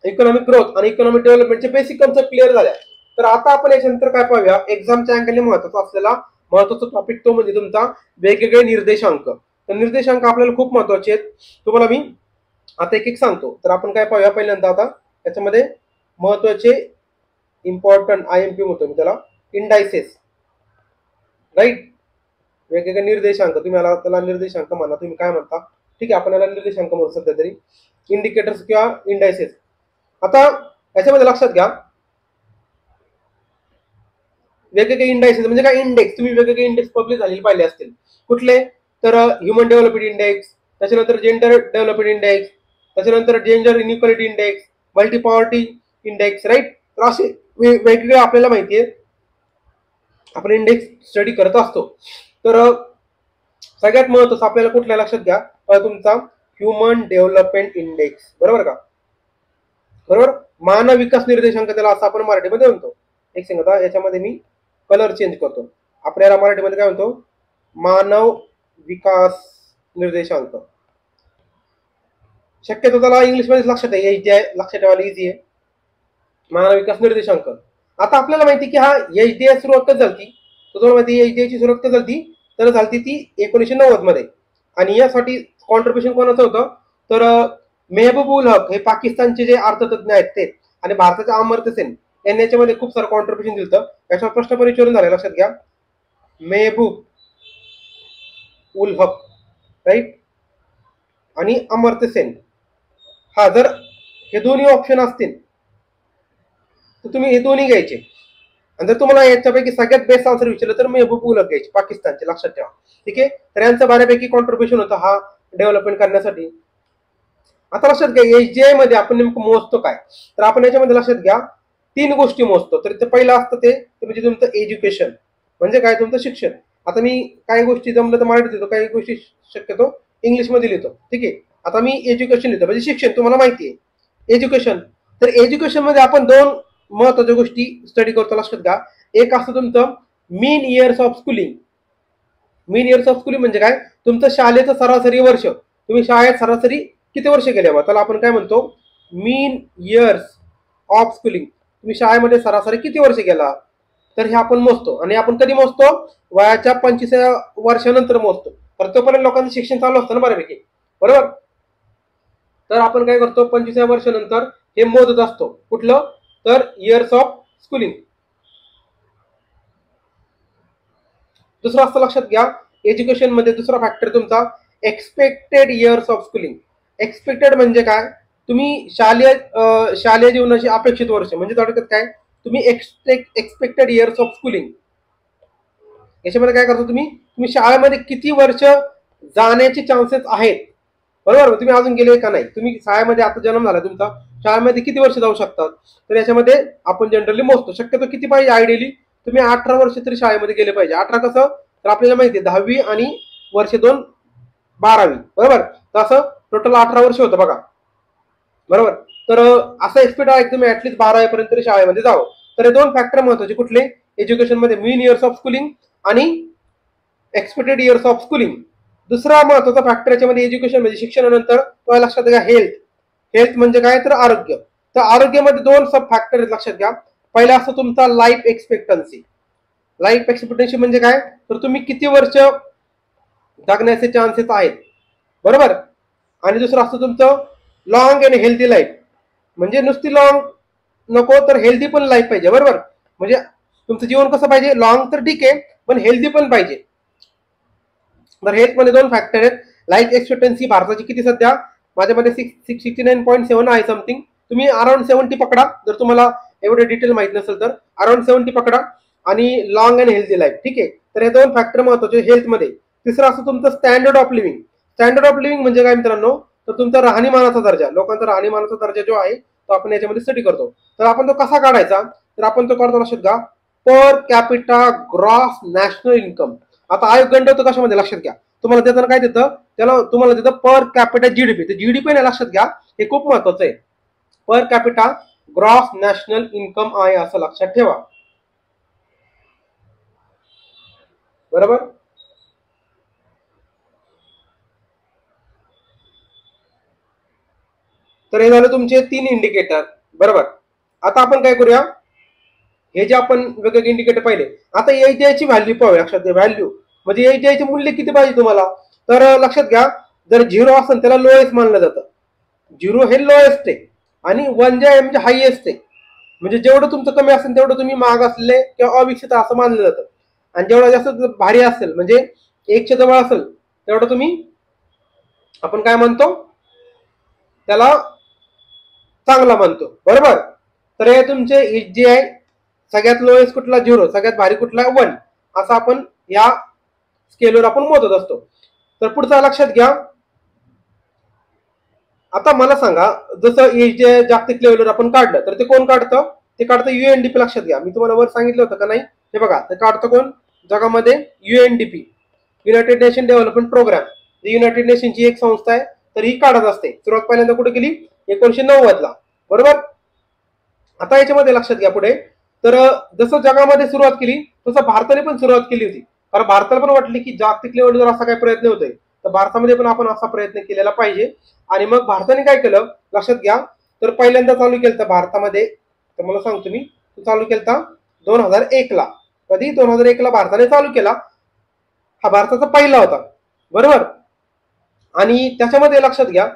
इकॉनॉमिक ग्रोथ आणि इकॉनॉमिक डेव्हलपमेंटचे बेसिक कन्सेप्ट क्लिअर झाल्या. तर आता आपण याच्यानंतर काय पाहूया, एक्झामच्या अँगलने महत्वाचा टॉपिक तो म्हणजे तुमचा वेगवेगळे निर्देशांक. तर निर्देशांक आपल्याला खूप महत्वाचे आहेत, तुम्हाला मी आता एक एक सांगतो. तर आपण काय पाहूया पहिल्यांदा, आता याच्यामध्ये महत्वाचे इम्पॉर्टंट IMP होतो मी त्याला, इंडायसेस, राईट, वेगवेगळे निर्देशांक, तुम्ही त्याला निर्देशांक म्हणा, तुम्ही काय म्हणता, ठीक आहे, आपण याला निर्देशांक म्हणू सध्या तरी, इंडिकेटर्स किंवा इंडायसेस. आता याच्यामध्ये लक्षात घ्या, वेगवेगळे इंडायसेस म्हणजे काय, इंडेक्स, तुम्ही वेगवेगळे इंडेक्स पब्लिश झालेले पाहिले असतील. कुठले, तर ह्युमन डेव्हलपमेंट इंडेक्स, त्याच्यानंतर जेंडर डेव्हलपमेंट इंडेक्स, त्याच्यानंतर gender inequality index, multi poverty index, right. तर असे वेगवेगळे आपल्याला माहिती आहे, आपण इंडेक्स स्टडी करत असतो. तर सगळ्यात महत्वाचं आपल्याला कुठल्या लक्षात घ्या, तुमचा ह्युमन डेव्हलपमेंट इंडेक्स, बरोबर का, बरोबर, मानव विकास निर्देशांक त्याला असं आपण मराठीमध्ये म्हणतो. एक सेकंद, याच्यामध्ये मी कलर चेंज करतो, आपल्याला मराठीमध्ये काय म्हणतो, मानव विकास निर्देशांक. शक्यतो त्याला इंग्लिशमध्ये लक्षात आहे, लक्षात ठेवायला इझी आहे, मानव विकास निर्देशांक. आता आपल्याला माहिती की हा HDI सुरुवात कधी झाली, तर तुम्हाला माहिती HDI ची सुरुवात कधी झाली, तर झाली ती 1990 मध्ये. आणि यासाठी कॉन्ट्रीब्युशन कोणाचं होतं, तर मेहबूब उल हक हे पाकिस्तानचे जे अर्थतज्ञ आहेत ते, आणि भारताचे अमर्त्य सेन यांनी याच्यामध्ये खूप सारं कॉन्ट्रीब्युशन दिलं. याच्यावर प्रश्न विचारून झाले, लक्षात घ्या, मेहबूब उल हक, राईट, आणि अमर्त्य सेन. हा, जर हे दोन्ही ऑप्शन असतील तर तुम्ही हे दोन्ही घ्यायचे, आणि जर तुम्हाला याच्यापैकी सगळ्यात बेस्ट आन्सर विचारलं तर मेहबूब उल हक घ्यायचे, पाकिस्तानचे, लक्षात ठेवा, ठीक आहे. तर यांचं बऱ्यापैकी कॉन्ट्रीब्युशन होतं हा डेव्हलपमेंट करण्यासाठी. आता लक्षात घ्या, HDI मध्ये आपण नेमकं मोजतो काय, तर आपण याच्यामध्ये लक्षात घ्या 3 गोष्टी मोजतो. तर ते पहिलं असतं ते म्हणजे तुमचं एज्युकेशन, म्हणजे काय, तुमचं शिक्षण. आता मी काही गोष्टी जमलं तर मराठीत लिहितो, काही गोष्टी शक्यतो इंग्लिशमध्ये लिहितो, ठीक आहे. आता मी एज्युकेशन लिहितो, म्हणजे शिक्षण, तुम्हाला माहिती आहे एज्युकेशन. तर एज्युकेशन मध्ये आपण दोन महत्वाच्या गोष्टी स्टडी करतो, लक्षात घ्या. एक असतं तुमचं mean years of schooling. Mean years of schooling म्हणजे काय, तुमचं शाळेचं सरासरी वर्ष, तुम्ही शाळेत सरासरी किती वर्ष गेले, त्याला आपण काय म्हणतो, मीन इयर्स ऑफ स्कूलिंग. तुम्ही शाळेमध्ये सरासरी किती वर्ष गेला, तर हे आपण मोजतो. आणि आपण कधी मोजतो, वयाच्या 25व्या वर्षानंतर मोजतो. तर तोपर्यंत लोकांचं शिक्षण चालू असतं ना बऱ्यापैकी, बरोबर. तर आपण काय करतो, 25व्या वर्षानंतर हे मोजत असतो, कुठलं, तर इयर्स ऑफ स्कूलिंग. दुसरं असतं, लक्षात घ्या, एज्युकेशन मध्ये दुसरा फॅक्टर तुमचा expected years of schooling. Expected म्हणजे काय, तुम्ही शालेय जीवनाची अपेक्षित वर्ष, म्हणजे थोडक्यात काय, तुम्ही एक्सपेक्टेड इयर्स ऑफ स्कूलिंग. याच्यामध्ये काय करतो, तुम्ही शाळेमध्ये किती वर्ष जाण्याचे चान्सेस आहेत, बरोबर, तुम्ही अजून गेले का नाही, तुम्ही शाळेमध्ये आता जन्म झाला तुमचा, शाळेमध्ये किती वर्ष जाऊ शकतात. तर याच्यामध्ये आपण जनरली मोजतो. शक्यतो किती पाहिजे, आयडियली तुम्ही 18 वर्ष तरी शाळेमध्ये गेले पाहिजे. 18 कसं, तर आपल्याला माहिती आहे 10वी आणि वर्ष 2 12वी, बरोबर, तर असं टोटल 18 वर्ष होतं बघा, बरोबर. तर असं एक्सपेक्ट आहे तुम्ही ऍटलीस्ट 12वी पर्यंत तरी शाळेमध्ये जावं. तर हे दोन फॅक्टर महत्वाचे, कुठले, एज्युकेशन मध्ये मीन इयर्स ऑफ स्कूलिंग आणि एक्सपेक्टेड इयर्स ऑफ स्कूलिंग. दुसरा महत्वाचा फॅक्टर याच्यामध्ये एज्युकेशन म्हणजे शिक्षणानंतर, तो लक्षात घ्या, हेल्थ. हेल्थ म्हणजे काय, तर आरोग्य. तर आरोग्यामध्ये दोन सब फॅक्टर आहेत, लक्षात घ्या. पहिला असतो तुमचा लाईफ एक्सपेक्टन्सी. लाईफ एक्सपेक्टन्सी म्हणजे काय, तर तुम्ही किती वर्ष जगण्याचे चान्सेस आहेत, बरोबर. आणि दुसरं असतं तुमचं लॉंग अँड हेल्दी लाईफ, म्हणजे नुसती लॉंग नको, तर हेल्दी पण लाईफ पाहिजे, बरोबर. म्हणजे तुमचं जीवन कसं पाहिजे, लॉंग तर ठीक आहे, पण हेल्दी पण पाहिजे. तर हेल्थ मध्ये दोन फॅक्टर आहेत. लाईफ एक्सपेक्टन्सी भारताची किती सध्या, माझ्यामध्ये 69.7 आहे समथिंग, तुम्ही अराउंड 70 पकडा, जर तुम्हाला एवढे डिटेल माहित नसेल तर अराउंड 70 पकडा. आणि लॉंग अँड हेल्दी लाईफ, ठीक आहे. तर हे दोन फॅक्टर महत्वाचे हेल्थ मध्ये. तिसरं असं तुमचं standard of living. Standard of living म्हणजे काय मित्रांनो, तर तुमचा राहणीमानाचा दर्जा, लोकांचा राहणीमानाचा दर्जा जो आहे तो आपण याच्यामध्ये स्टडी करतो. तर आपण तो कसा काढायचा, तर आपण तो काढतो, लक्षात घ्या, per capita gross national income. आता आयोग गंडवतो कशामध्ये, लक्षात घ्या, तुम्हाला देताना काय देतं, त्याला तुम्हाला देतं पर कॅपिटा जीडीपी. तर जीडीपी नाही, लक्षात घ्या, हे खूप महत्वाचं आहे. Per capita gross national income आहे, असं लक्षात ठेवा. बरोबर. तर हे झालं तुमचे 3 इंडिकेटर. बरोबर. आता आपण काय करूया, हे जे आपण वेगवेगळे इंडिकेटर पाहिले, आता AGI ची व्हॅल्यू पाहूया. लक्षात घ्या, व्हॅल्यू म्हणजे AGI चे मूल्य किती पाहिजे तुम्हाला. तर लक्षात घ्या, जर 0 असेल त्याला लोएस्ट मानलं जातं. 0 हे लोएस्ट आहे आणि 1 जे आहे म्हणजे हायएस्ट आहे. म्हणजे जेवढं तुमचं कमी असेल तेवढं तुम्ही महाग असले किंवा अविकसित असं मानलं जातं. आणि जेवढा जास्त भारी असेल म्हणजे 1च्या जवळ असेल तेवढं तुम्ही, आपण काय म्हणतो त्याला, चांगला म्हणतो. बरोबर. तर हे तुमचे AGI सगळ्यात लोएस्ट कुठला 0, सगळ्यात भारी कुठला 1, असं आपण या स्केलवर आपण मोजत असतो. तर पुढचा लक्षात घ्या. आता मला सांगा, जसं AGI जागतिक लेवलवर आपण काढलं तर ते कोण काढतं, ते काढतं UNDP. लक्षात घ्या, मी तुम्हाला वर सांगितलं होतं का नाही, हे बघा ते काढतं कोण जगामध्ये, UNDP, United Nation Development Programme. United नेशनची एक संस्था आहे, तर ही काढत असते. सुरुवात पहिल्यांदा कुठे केली, 1990 ला. बरोबर. आता याच्यामध्ये लक्षात घ्या पुढे, तर जसं जगामध्ये सुरुवात केली तसं भारताने पण सुरुवात केली होती. कारण भारताला पण वाटली की जागतिक लेवलवर असा काही प्रयत्न होतोय, तर भारतामध्ये पण आपण असा प्रयत्न केलेला पाहिजे. आणि मग भारताने काय केलं लक्षात घ्या, तर पहिल्यांदा चालू केलं तर भारतामध्ये, तर मला सांगतो मी, चालू केला 2001 ला. कधी, 2001 ला भारताने चालू केला. हा भारताचा पहिला होता. बरोबर. आणि त्याच्यामध्ये लक्षात घ्या,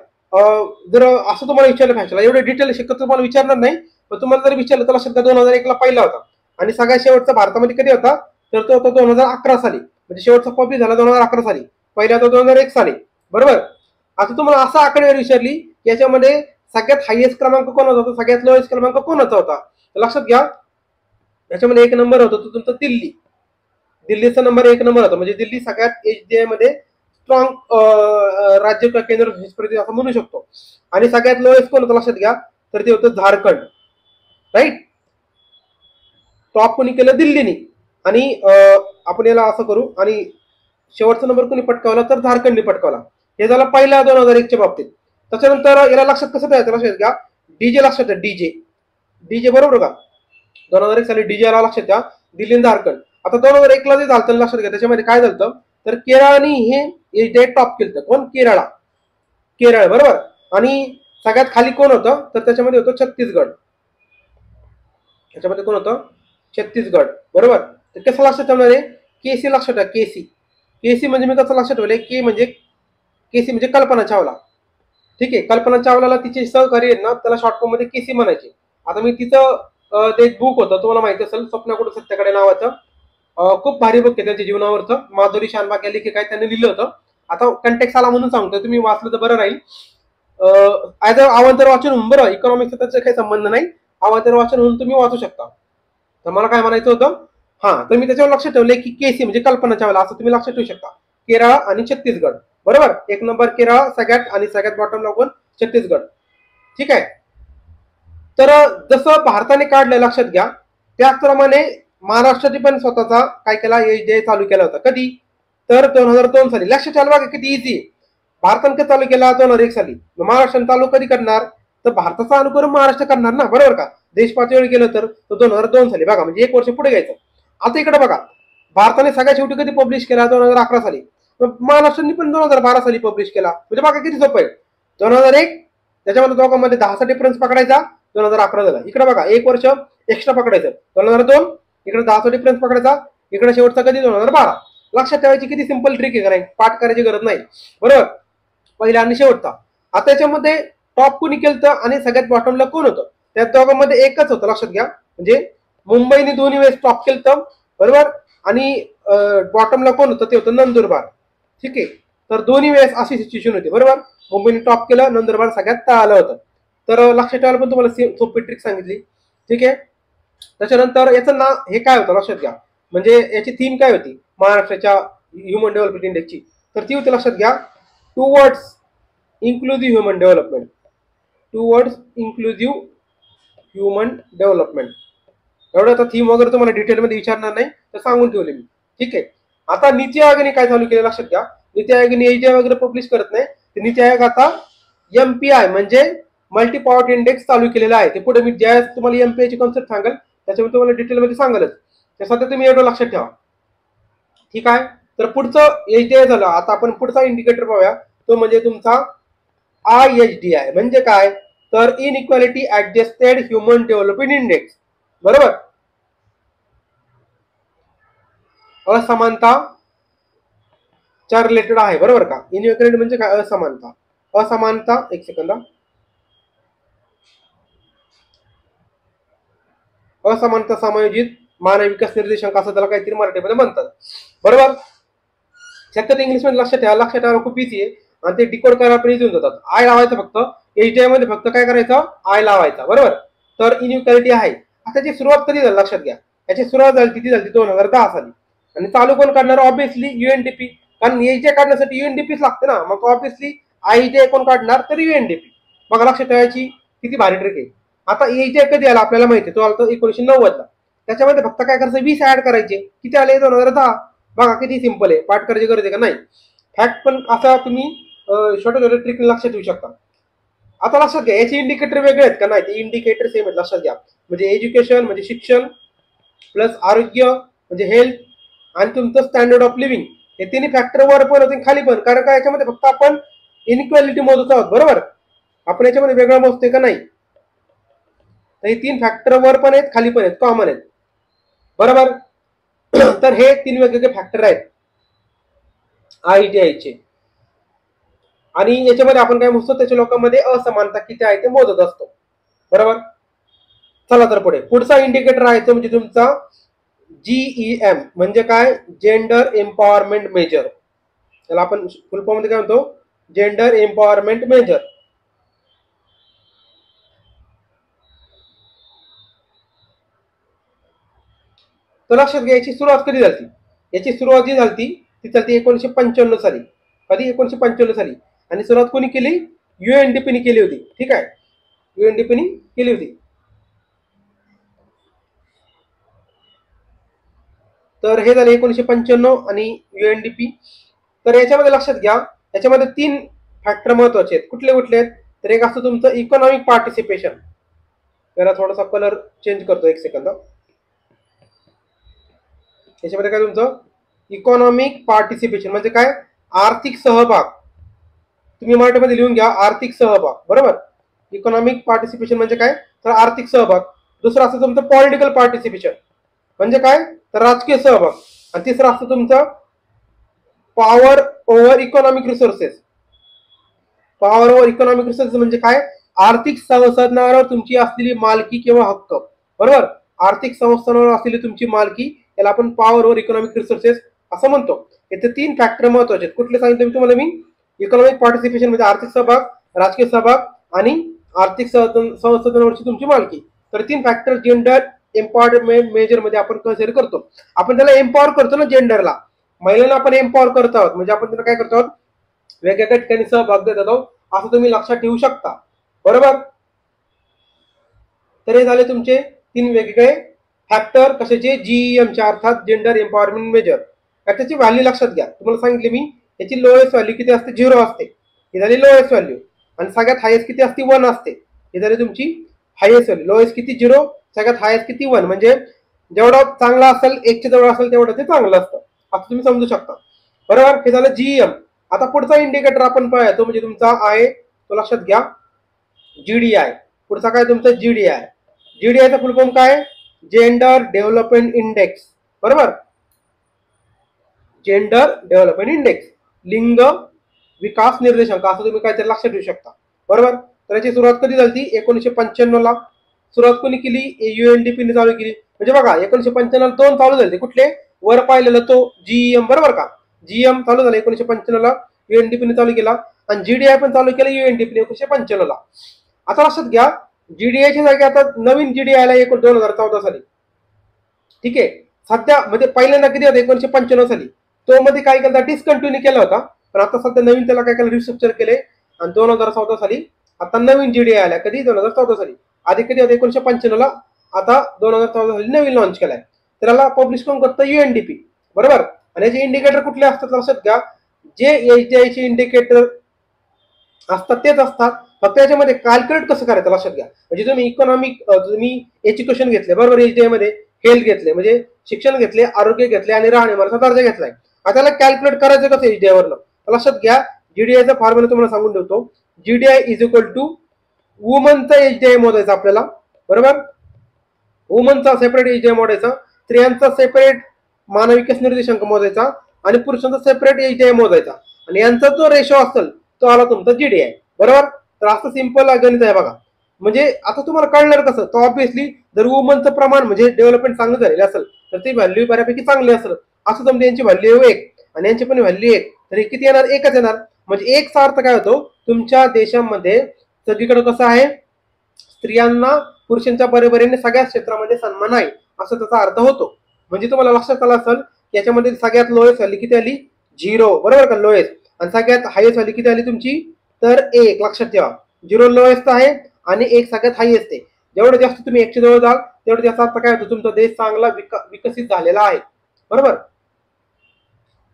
जर असं तुम्हाला विचारलं पाहिजे, एवढे डिटेल शक्यतो तुम्हाला विचारणार नाही, पण तुम्हाला जर विचारलं तर लक्षात घ्या 2001 ला पहिला होता. आणि सगळ्यात शेवटचा भारतामध्ये कधी होता, तर तो होता 2011 साली. म्हणजे शेवटचा पब्लिश झाला 2011 साली, पहिला होता 2001 साली. बरोबर. आता तुम्हाला असा आकडेवारी विचारली की याच्यामध्ये सगळ्यात हायएस्ट क्रमांक कोणाचा होता, सगळ्यात लोएस्ट क्रमांक कोणाचा होता, तर लक्षात घ्या, याच्यामध्ये 1 नंबर होता तो तुमचा दिल्ली. दिल्लीचा नंबर 1 नंबर होता. म्हणजे दिल्ली सगळ्यात AGI मध्ये स्ट्रॉंग राज्य केंद्र असं म्हणू शकतो. आणि सगळ्यात लोएस्ट कोण होतं लक्षात घ्या, तर ते होतं झारखंड. राईट. टॉप कोणी केलं, दिल्लीनी. आणि आपण याला असं करू, आणि शेवटचा नंबर कोणी पटकावला, तर झारखंडने पटकावला. हे झालं पहिल्या 2001 च्या बाबतीत. त्याच्यानंतर याला लक्षात कसं ठेवायचं, लक्षात घ्या, डीजे लक्षात घ्या, डीजे डीजे बरोबर का, 2001 साली डीजे आला. लक्षात घ्या, दिल्ली आणि झारखंड. आता 2001 ला जे झालं लक्षात घ्या, त्याच्यामध्ये काय झालं, तर केरळने हे टॉप केलं. कोण, केरळ. बरोबर. आणि सगळ्यात खाली कोण होतं, तर त्याच्यामध्ये होतं छत्तीसगड. त्याच्यामध्ये कोण होतं, छत्तीसगड. बरोबर. तर कसं लक्षात ठेवणार आहे, केसी लक्षात ठेवा, केसी. केसी म्हणजे मी कसं लक्षात ठेवलंय, के म्हणजे, केसी म्हणजे कल्पना चावला. ठीक आहे. कल्पना चावलाला तिचे सहकारी आहेत ना, त्याला शॉर्ट फॉर्म मध्ये केसी म्हणायचे. आता मी तिचं ते एक बुक होतं, तुम्हाला माहिती असेल, स्वप्नाकुठे सत्याकडे नावाचं. खूप भारी बुक आहे त्यांच्या जीवनावरचं. माधुरी शानबाग या लेखिका आहेत, त्यांनी लिहिलं होतं. आता कंटेक्स आला म्हणून सांगतो, तुम्ही वाचलं तर बरं राहील. ऍज अ अवांतर वाचन म्हणून, बरं, इकॉनॉमिक्सचा त्याचा काही संबंध नाही, अवांतर वाचन म्हणून तुम्ही वाचू शकता. तर मला काय म्हणायचं होतं, हा, तर मी त्याच्यावर लक्षात ठेवलंय की केसी म्हणजे कल्पना चावला, असं तुम्ही लक्षात ठेवू शकता. केरळ आणि छत्तीसगड. बरोबर. 1 नंबर केरळ सगळ्यात, आणि सगळ्यात बॉटम लागून छत्तीसगड. ठीक आहे. तर जसं भारताने काढलं लक्षात घ्या, त्याचप्रमाणे महाराष्ट्राने पण स्वतःचा काय केला, AGI चालू केला होता. कधी, तर 2002 साली. लक्षात ठेवा बघा किती इझी. भारताने कधी चालू केला, 2001 साली. महाराष्ट्राने चालू कधी करणार, तर भारताचा अनुकरण महाराष्ट्र करणार ना. बरोबर का. देश पातळीवर गेलं तर 2002 साली. बघा, म्हणजे 1 वर्ष पुढे घ्यायचं. आता इकडे बघा, भारताने सगळ्यात शेवटी कधी पब्लिश केला, 2011 साली. महाराष्ट्राने पण 2012 साली पब्लिश केला. म्हणजे बघा किती सोपं आहे. 2001, त्याच्यामध्ये दोघांमध्ये 10चा डिफरन्स पकडायचा, 2011 झाला. इकडे बघा 1 वर्ष एक्स्ट्रा पकडायचं, 2002. इकडे 10चा डिफरन्स पकडायचा, इकडे शेवटचा कधी, 2012. लक्षात ठेवायची किती सिंपल ट्रिक आहे का नाही, पाठ करायची गरज नाही. बरोबर. पहिला आणि शेवटचा. आता याच्यामध्ये टॉप कोणी केलं आणि सगळ्यात बॉटमला कोण होतं, त्या दोघांमध्ये एकच होतं. लक्षात घ्या, म्हणजे मुंबईने दोन्ही वेळेस टॉप केलं. बरोबर. आणि बॉटमला कोण होतं, ते होतं नंदुरबार. ठीक आहे. तर दोन्ही वेळेस अशी सिच्युएशन होती. बरोबर. मुंबईने टॉप केलं, नंदुरबार सगळ्यात तळालं होतं. तर लक्षात ठेवायला पण तुम्हाला सोपी ट्रिक सांगितली. ठीक आहे. त्याच्यानंतर याचं नाव हे काय होतं लक्षात घ्या, म्हणजे याची थीम काय होती महाराष्ट्राच्या ह्युमन डेव्हलपमेंट इंडेक्सची, तर ती होती लक्षात घ्या, towards inclusive human development. Towards inclusive human development. एवढं आता थीम वगैरे तुम्हाला डिटेलमध्ये विचारणार नाही, तर सांगून ठेवले मी. ठीक आहे. आता नीती आयोगाने काय चालू केलं लक्षात घ्या, नीती आयोगाने AGI वगैरे पब्लिश करत नाही, तर नीती आयोग आता MPI म्हणजे मल्टी पॉवर्टी इंडेक्स चालू केलेला आहे. ते पुढे मी ज्या तुम्हाला MPI ची कॉन्सेप्ट सांगेल त्याच्यावर तुम्हाला डिटेलमध्ये सांगेलच. त्यासाठी तुम्ही एवढं लक्षात ठेवा. ठीक आहे. तर पुढचं HDI झालं. आता आपण पुढचा इंडिकेटर पाहूया, तो म्हणजे तुमचा IHDI. म्हणजे काय, तर inequality adjusted human development index. बरोबर, असमानता च्या रिलेटेड आहे. बरोबर का. इनइक्वालिटी म्हणजे काय, असमानता. असमानता, एक सेकंद, असमानता समायोजित मानव विकास निर्देशांक असं त्याला काहीतरी मराठीमध्ये म्हणतात. बरोबर, शक्यतो इंग्लिश मध्ये लक्षात ठेवा खूप इझी आहे आणि ते डिकोड करायला पण इझी होऊन जातात. आय लावायचं फक्त, HDI मध्ये फक्त काय करायचं, आय लावायचा. बरोबर, तर इनइक्वालिटी आहे. आता त्याची सुरुवात कधी झाली लक्षात घ्या. याची सुरुवात झाली किती झाली, 2010 साली. आणि चालू कोण करणार, ऑब्विसली UNDP, कारण HDI काढण्यासाठी UNDPच लागते ना. मग ऑब्विसली IHDI कोण काढणार, तर UNDP. बघा लक्षात ठेवायची किती भारी ट्रिक आहे. आता HDI कधी आला आपल्याला माहिती आहे, तो आला 1990 ला. त्याच्यामध्ये फक्त काय करायचं, 20 ऍड करायचे. किती आले, 2010. बघा किती सिंपल आहे, पाठ करायची गरज आहे का नाही. फॅक्ट पण असा तुम्ही छोटे छोटे ट्रिक लक्षात ठेवू शकता. आता लक्षात घ्या, याचे इंडिकेटर वेगळे आहेत का नाही, ते इंडिकेटर सेम आहेत. लक्षात घ्या, म्हणजे एज्युकेशन म्हणजे शिक्षण, प्लस आरोग्य म्हणजे हेल्थ, आणि तुमचं स्टँडर्ड ऑफ लिव्हिंग. हे तिन्ही फॅक्टर वर पण होते खाली पण. कारण का, याच्यामध्ये फक्त आपण इनइक्वालिटी मोजत आहोत. बरोबर, आपण याच्यामध्ये वेगळं मोजतोय का नाही. तर हे 3 फॅक्टर वर पण आहेत, खाली पण आहेत, कॉमन आहेत. बरोबर, तर हे 3 वेगवेगळे फॅक्टर आहेत IHDI चे. आणि याच्यामध्ये आपण काय मोजतो, त्याच्या लोकांमध्ये असमानता किती आहे ते मोजत असतो. बरोबर, चला तर पुढचा इंडिकेटर आहे तो म्हणजे तुमचा GEM. म्हणजे काय, जेंडर एम्पॉवरमेंट मेजर. त्याला आपण फुल फॉर्म मध्ये काय म्हणतो, जेंडर एम्पॉवरमेंट मेजर. तर लक्षात घ्या, याची सुरुवात कधी झाली. याची सुरुवात जी झाली ती झाली 1995 साली. कधी, 1995 साली. आणि सुरुवात कोणी केली, UNDP ने केली होती. ठीक आहे, UNDP ने केली होती. तर हे झाले 1995 आणि UNDP. तर याच्यामध्ये लक्षात घ्या, याच्यामध्ये 3 फॅक्टर महत्वाचे आहेत. कुठले कुठले आहेत, तर एक असतं तुमचं इकॉनॉमिक पार्टिसिपेशन. त्याला थोडासा कलर चेंज करतो, एक सेकंद. याच्यामध्ये काय, तुमचं इकॉनॉमिक पार्टिसिपेशन म्हणजे काय, आर्थिक सहभाग. तुम्ही मराठीमध्ये लिहून घ्या, आर्थिक सहभाग. बरोबर, इकॉनॉमिक पार्टिसिपेशन म्हणजे काय, तर आर्थिक सहभाग. दुसरं असतं तुमचं पॉलिटिकल पार्टिसिपेशन. म्हणजे काय, तर राजकीय सहभाग. आणि तिसरं असतं तुमचं power over economic resources. Power over economic resources म्हणजे काय, आर्थिक संसाधनावर तुमची असलेली मालकी किंवा हक्क. बरोबर, आर्थिक संसाधनावर असलेली तुमची मालकी, याला आपण पॉवर ओव्हर इकॉनॉमिक रिसोर्सेस असं म्हणतो. याचे 3 फॅक्टर महत्वाचे आहेत. कुठले सांगितले तुम्हाला मी, इकॉनॉमिक पार्टिसिपेशन म्हणजे आर्थिक सहभाग, राजकीय सहभाग आणि आर्थिक संसाधनावरची तुमची मालकी. तर 3 फॅक्टर जेंडर एम्पॉवरमेंट मेजर मध्ये आपण कन्सिडर करतो. आपण त्याला एम्पॉवर करतो ना, जेंडरला, महिलांना आपण एम्पॉवर करत आहोत. म्हणजे आपण त्याला काय करतो आहोत, वेगवेगळ्या ठिकाणी सहभाग देत आहोत, असं तुम्ही लक्षात ठेवू शकता. बरोबर, तर हे झाले तुमचे 3 वेगवेगळे फॅक्टर कशाचे, GEM चे, अर्थात जेंडर एम्पॉवरमेंट मेजर. त्याची व्हॅल्यू लक्षात घ्या. तुम्हाला सांगितले मी, याची लोएस्ट व्हॅल्यू किती असते, 0 असते. ही झाली लोएस्ट व्हॅल्यू. आणि सगळ्यात हायेस्ट किती असते, 1 असते. ही झाली तुमची हायेस्ट व्हॅल्यू. लोएस्ट किती, 0. सगळ्यात हायेस्ट किती, 1. म्हणजे जेवढं चांगला असेल, 1 च्या जवळ असेल तेवढं ते चांगलं असतं, असं तुम्ही समजू शकता. बरोबर, हे झालं GEM. आता पुढचा इंडिकेटर आपण पाहूया, तो म्हणजे तुमचा आहे, तो लक्षात घ्या, GDI. पुढचा काय तुमचा, GDI. GDI चा फुल फॉर्म काय, जेंडर डेव्हलपमेंट इंडेक्स. बरोबर, जेंडर डेव्हलपमेंट इंडेक्स, लिंग विकास निर्देशांक, असं तुम्ही काहीतरी लक्षात ठेवू शकता. बरोबर, तर याची सुरुवात कधी झाली, 1995 ला. सुरुवात कोणी केली, UNDP ने चालू केली. म्हणजे बघा, 1995 2 चालू झाले. कुठले, वर पाहिलेलं तो GEM. बरोबर का, GEM चालू झालं 1995 ला, UNDP ने चालू केला. आणि GDI पण चालू केलं UNDP ने 1995 ला. आता लक्षात घ्या, GDI च्या जागी आता नवीन GDI ला 2014 साली. ठीक आहे, सध्या म्हणजे पहिल्यांदा किती होता, 1995 साली. तो मध्ये काय केलं, डिस्कंटिन्यू केला होता. पण आता सध्या नवीन त्याला काय केलं, रिस्ट्रक्चर केले. आणि 2014 साली आता नवीन GDI आल्या. कधी, 2014 साली. आधी कधी होता, 1995 ला. आता 2014 साली नवीन लॉन्च केलाय. तर याला पब्लिश कोण करतं, UNDP. बरोबर, आणि याचे इंडिकेटर कुठले असतात लक्षात घ्या, जे HDI चे इंडिकेटर असतात तेच असतात. फक्त याच्यामध्ये कॅल्क्युलेट कसं करायचं लक्षात घ्या. म्हणजे तुम्ही इकॉनॉमिक, तुम्ही एज्युकेशन घेतले, बरोबर, HDI मध्ये हेल्थ घेतले म्हणजे शिक्षण घेतले, आरोग्य घेतले आणि राहणीमानाचा दर्जा घेतलाय. आता त्याला कॅल्क्युलेट करायचं कसं एचडीआय वरनं, लक्षात घ्या. जीडीआयचा फॉर्म्युला तुम्हाला सांगून ठेवतो. जीडीआय इज इक्वल टू वुमनचा एचडीआय मोजायचा आपल्याला, बरोबर. वुमनचा सेपरेट एचडीआय मोजायचा, स्त्रियांचा सेपरेट मानवी विकास निर्देशांक मोजायचा आणि पुरुषांचा सेपरेट एचडीआय मोजायचा, आणि यांचा जो रेशो असेल तो आला तुमचा जीडीआय, बरोबर. तर असं सिंपल गणित आहे बघा. म्हणजे आता तुम्हाला कळणार कसं, तर ऑब्व्हियसली जर वुमनचं प्रमाण म्हणजे डेव्हलपमेंट चांगलं झालेलं असेल तर ती व्हॅल्यू बऱ्यापैकी चांगली असेल. असं समजा यांची व्हॅल्यू 1 आणि यांची पण व्हॅल्यू 1, तर किती येणार, 1च येणार. म्हणजे 1चा अर्थ काय होतो, तुमच्या देशामध्ये सगळीकडे कसं आहे, स्त्रियांना पुरुषांच्या बरोबरीने सगळ्या क्षेत्रामध्ये सन्मान आहे असं त्याचा अर्थ होतो. म्हणजे तुम्हाला लक्षात आलं असेल की याच्यामध्ये सगळ्यात लोएस्ट व्हॅल्यू किती आली, 0, बरोबर का, लोएस्ट. आणि सगळ्यात हायेस्ट व्हॅल्यू किती आली तुमची, तर 1. लक्षात ठेवा, 0 लोएस्ट आहे आणि 1 सगळ्यात हायेस्ट आहे. जेवढं जास्त तुम्ही 1च्या जवळ जाल तेवढं जास्त अर्थ काय होतो, तुमचा देश चांगला विकसित झालेला आहे, बरोबर.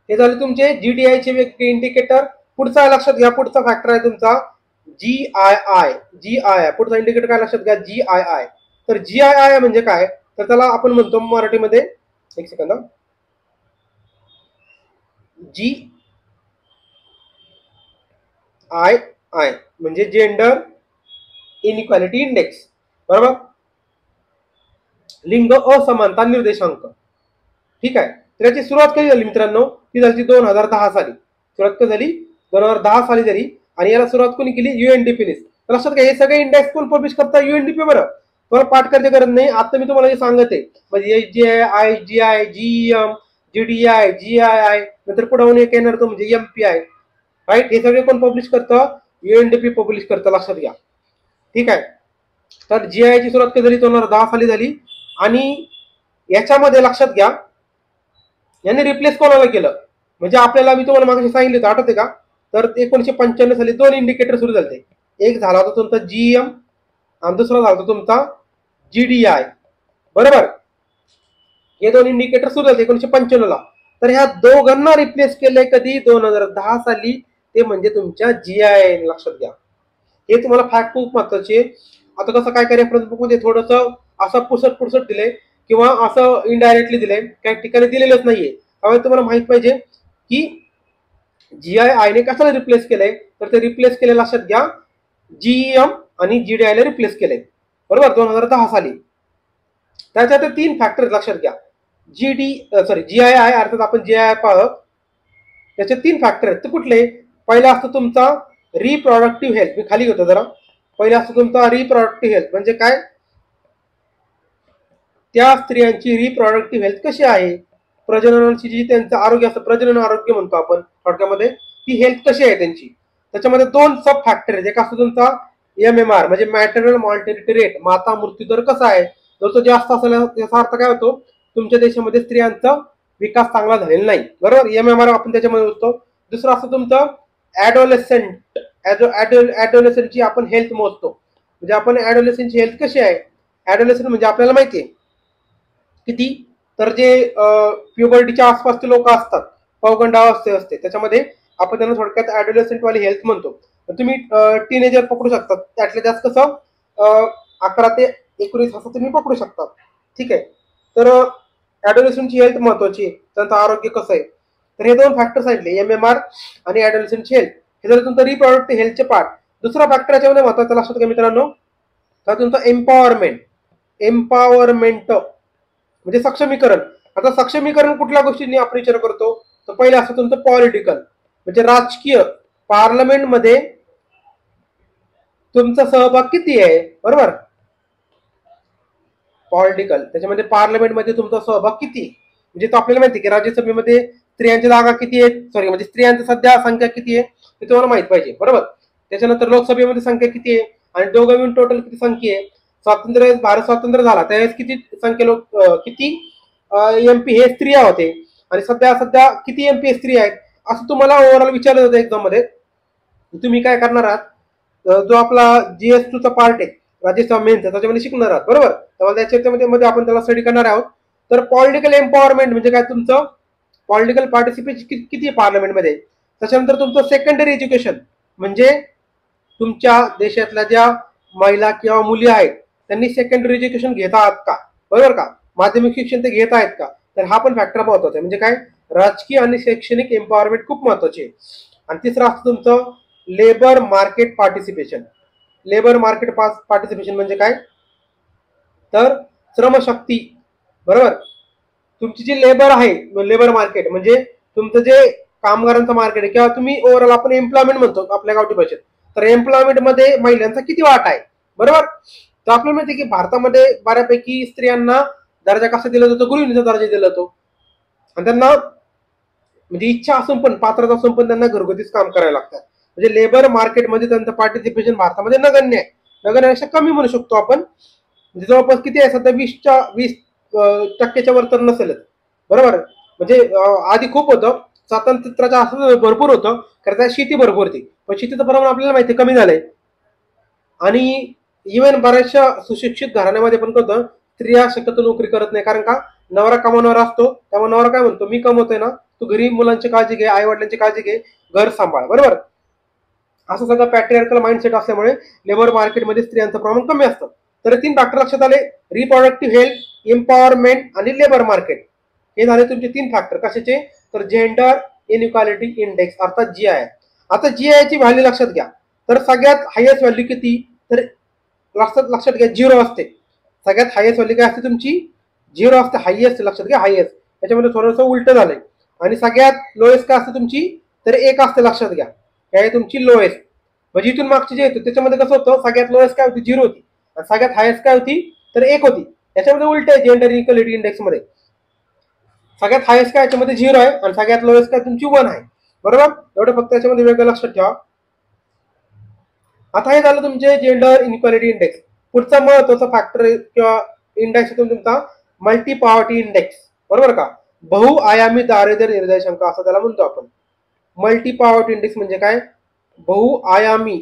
हे झाले तुमचे जीडीआयचे वेगवेगळे इंडिकेटर. पुढचा लक्षात घ्या, पुढचा फॅक्टर आहे तुमचा जीआयआय. जीआयआय पुढचा इंडिकेटर काय, लक्षात घ्या, जीआयआय. तर जीआयआय म्हणजे काय, तर त्याला आपण म्हणतो मराठीमध्ये, एक सेकंद, जी आय आय म्हणजे जेंडर इनइक्वालिटी इंडेक्स, बरोबर, लिंग असमानता निर्देशांक. ठीक आहे. तर याची सुरुवात कधी झाली मित्रांनो, ती झाली 2010 साली. सुरुवात कधी झाली, 2010 साली झाली. आणि याला सुरुवात कोणी केली, युएनडीपीने. तर लक्षात घ्या, हे सगळे इंडेक्स कोण पब्लिश करतात, युएनडीपी. बरं, तुम्हाला पाठ करते गरज नाही, आता मी तुम्हाला हे सांगते. म्हणजे एचजीआय, आयजीआय, जीएम, जीडीआय, जीआयआय, नंतर पुढे होऊन एक येणार तो म्हणजे एमपीआय, राईट. हे सगळे कोण पब्लिश करतं, युएनडीपी पब्लिश करतं, लक्षात घ्या. ठीक आहे. तर जीआय ची सुरुवात कधी झाली, 2010 साली झाली. आणि याच्यामध्ये लक्षात घ्या, यांनी रिप्लेस कोणाला केलं, म्हणजे आपल्याला मी तुम्हाला मागाशी सांगितलं होतं, आठवते का, तर 1995 साली 2 इंडिकेटर सुरू झाले. एक झाला होता तुमचा जीएम आणि दुसरा झाला होता तुमचा जीडीआय, बरोबर. हे 2 इंडिकेटर सुरू झाले 1995 ला. तर ह्या दोघांना रिप्लेस केलंय कधी, 2010 साली, ते म्हणजे तुमच्या जीआय. लक्षात घ्या, हे तुम्हाला फॅक्ट खूप महत्वाचे. आता कसं काय रेफरन्स बुक मध्ये थोडस असं पुसट दिलंय किंवा असं इनडायरेक्टली दिलंय, काही ठिकाणी दिलेलंच नाहीये. त्यामुळे तुम्हाला माहित पाहिजे की जीआयआय ने कशाला रिप्लेस केलंय, तर ते रिप्लेस केले, लक्षात घ्या, जीएम आणि जीडीआय ला रिप्लेस केलंय, बरोबर, 2010 साली. त्याच्यात 3 फॅक्टर लक्षात घ्या. जीआयआय अर्थात आपण जीआयआय पाहत, त्याचे 3 फॅक्टर आहेत. ते कुठले, पहिला असतो तुमचा रिप्रोडक्टिव्ह हेल्थ. मी खाली घेतो जरा. पहिला असतो तुमचा रिप्रोडक्टिव्ह हेल्थ म्हणजे काय, त्या स्त्रियांची रिप्रोडक्टिव्ह हेल्थ कशी आहे, प्रजननाची जी त्यांचं आरोग्य असतं, प्रजनन आरोग्य म्हणतो आपण थोडक्यामध्ये, ती हेल्थ कशी आहे त्यांची. त्याच्यामध्ये 2 सब फॅक्टर आहेत. एक असतो तुमचा एमएमआर म्हणजे मॅटर्नल मॉर्टॅलिटी रेट, माता मृत्यू दर कसा आहे. जर तो जास्त असेल याचा अर्थ काय होतो, तुमच्या देशामध्ये स्त्रियांचा विकास चांगला झालेला नाही, बरोबर. एमएमआर आपण त्याच्यामध्ये मोजतो. दुसरं असतं तुमचं ऍडोलेसेंट. ऍडोलेसेंटची आपण हेल्थ मोजतो, म्हणजे आपण ऍडोलेसेंटची हेल्थ कशी आहे. ऍडोलेसेंट म्हणजे आपल्याला माहिती आहे किती, तर जे प्युबर्टीच्या आसपासचे लोक असतात, पौगंडावस्थे असते, त्याच्यामध्ये आपण त्यांना थोडक्यात ऍडोलेसेंट वाली हेल्थ म्हणतो. तुम्ही टीनेजर पकडू शकता, त्यातल्या जास्त कसं 11 ते 19 असं तुम्ही पकडू शकता. ठीक आहे. तर ऍडोलेसेंटची हेल्थ महत्वाची, त्यांचं आरोग्य कसं आहे. तर हे 2 फॅक्टर सांगितले, एमएमआर आणि ऍडोलेसेंटची हेल्थ. हे झालं तुमचं रिप्रोडक्टिव्ह हेल्थचे पार्ट. दुसरा फॅक्टर याच्यामध्ये महत्वाचा, लक्षात घ्या मित्रांनो, तर तुमचं एम्पॉवरमेंट. एम्पॉवरमेंट म्हणजे सक्षमीकरण. आता सक्षमीकरण कुठल्या गोष्टींनी आपण विचार करतो, तर पहिलं असतं तुमचं पॉलिटिकल म्हणजे राजकीय. पार्लमेंटमध्ये तुमचा सहभाग किती आहे, बरोबर. पॉलिटिकल त्याच्यामध्ये पार्लमेंटमध्ये तुमचा सहभाग किती, म्हणजे तो आपल्याला माहिती की राज्यसभेमध्ये स्त्रियांच्या जागा किती आहेत, सॉरी म्हणजे स्त्रियांची सध्या संख्या किती आहे ते तुम्हाला माहित पाहिजे, बरोबर. त्याच्यानंतर लोकसभेमध्ये संख्या किती आहे आणि दोघं मिळून टोटल किती संख्या आहे. स्वातंत्र्य, भारत स्वातंत्र्य झाला त्यावेळेस किती संख्या लोक, किती एमपी हे स्त्रिया होते आणि सध्या किती एमपी स्त्री आहेत, असं तुम्हाला ओव्हरऑल विचारलं जातं एक्झाम मध्ये. तुम्ही काय करणार आहात, जो आपला GS2 चा पार्ट आहे राज्यसभा मेनचा, त्याच्यामध्ये शिकणार आहात, बरोबर. त्यामुळे त्याच्यामध्ये आपण त्याला स्टडी करणार आहोत. तर पॉलिटिकल एम्पॉवरमेंट म्हणजे काय, तुमचं पॉलिटिकल पार्टिसिपेशन किती आहे पार्लमेंटमध्ये. त्याच्यानंतर तुमचं सेकंडरी एज्युकेशन म्हणजे तुमच्या देशातल्या ज्या महिला किंवा मुली आहेत त्यांनी सेकंडरी एज्युकेशन घेत आहात का, बरोबर का, माध्यमिक शिक्षण ते घेत आहेत का. तर हा पण फॅक्टर महत्वाचा आहे. म्हणजे काय, राजकीय आणि शैक्षणिक एम्पॉवरमेंट खूप महत्वाची आहे. आणि तिसरं असतं तुमचं labour market participation. Labour market participation म्हणजे काय, तर श्रमशक्ती, बरोबर. तुमची जी लेबर आहे, लेबर मार्केट म्हणजे तुमचं जे कामगारांचं मार्केट आहे, किंवा तुम्ही ओव्हरऑल आपण एम्प्लॉयमेंट म्हणतो आपल्या गावठी भाषेत, तर एम्प्लॉयमेंट मध्ये महिलांचा किती वाटा आहे, बरोबर. तर आपल्याला माहिती की भारतामध्ये बऱ्यापैकी स्त्रियांना दर्जा कसा दिला जातो, गृहिणीचा दर्जा दिला जातो. आणि त्यांना म्हणजे इच्छा असून पण, पात्रता असून पण त्यांना घरगुतीच काम करायला लागतं. म्हणजे लेबर मार्केटमध्ये त्यांचं पार्टिसिपेशन भारतामध्ये नगण्य आहे. नगण्यपेक्षा कमी म्हणू शकतो आपण. म्हणजे जवळपास किती आहे सध्या, 20% वर तर नसेलच, बरोबर. म्हणजे आधी खूप होतं, स्वातंत्र्याच्या असं भरपूर होतं, कारण त्या शेती भरपूर होती, पण शेतीचं प्रमाण आपल्याला माहिती कमी झालंय. आणि इव्हन बऱ्याचशा सुशिक्षित घराण्यामध्ये पण होतं, स्त्रिया शक्यतो नोकरी करत नाही, कारण का, नवरा कमावणारा असतो, त्यामुळे नवरा काय म्हणतो, मी कमवतोय ना, तू घरी मुलांची काळजी घे, आई वडिलांची काळजी घे, घर सांभाळ, बरोबर. असं सगळं पॅट्रियार्कल माइंडसेट असल्यामुळे लेबर मार्केटमध्ये स्त्रियांचं प्रमाण कमी असतं. तर 3 फॅक्टर लक्षात आले, रिप्रोडक्टिव्ह हेल्थ, एम्पॉवरमेंट आणि लेबर मार्केट. हे झाले तुमचे 3 फॅक्टर. कशाचे, तर जेंडर इनइक्वालिटी इंडेक्स अर्थात GI. आता GI ची व्हॅल्यू लक्षात घ्या. तर सगळ्यात हायेस्ट व्हॅल्यू किती, तर लक्षात घ्या 0 असते. सगळ्यात हायेस्ट व्हॅल्यू काय असते तुमची, 0 असते. हायेस्ट लक्षात घ्या, हायेस्ट. त्याच्यामध्ये थोडंसं उलट झालंय. आणि सगळ्यात लोएस्ट काय असते तुमची, तर 1 असते, लक्षात घ्या. हे आहे तुमची लोएस्ट. म्हणजे इथून मागची जे होते त्याच्यामध्ये कसं होतं, सगळ्यात लोएस्ट काय होती, 0 होती, आणि सगळ्यात हायेस्ट काय होती, तर 1 होती. याच्यामध्ये उलट आहे जेंडर इक्वालिटी इंडेक्स मध्ये. सगळ्यात हायेस्ट काय याच्यामध्ये 0 आहे, आणि सगळ्यात लोएस्ट काय तुमची 1 आहे, बरोबर. एवढं फक्त याच्यामध्ये वेगळं लक्षात ठेवा. आता हे झालं तुमचे जेंडर इनइक्वालिटी इंडेक्स. पुढचा महत्वाचा फॅक्टर किंवा इंडेक्स तुमचा मल्टी पॉवर्टी इंडेक्स, बरोबर का. बहुआयामी दारिद्र्य निर्देशांक असं त्याला म्हणतो आपण. मल्टी पॉवर्टी इंडेक्स म्हणजे काय, बहुआयामी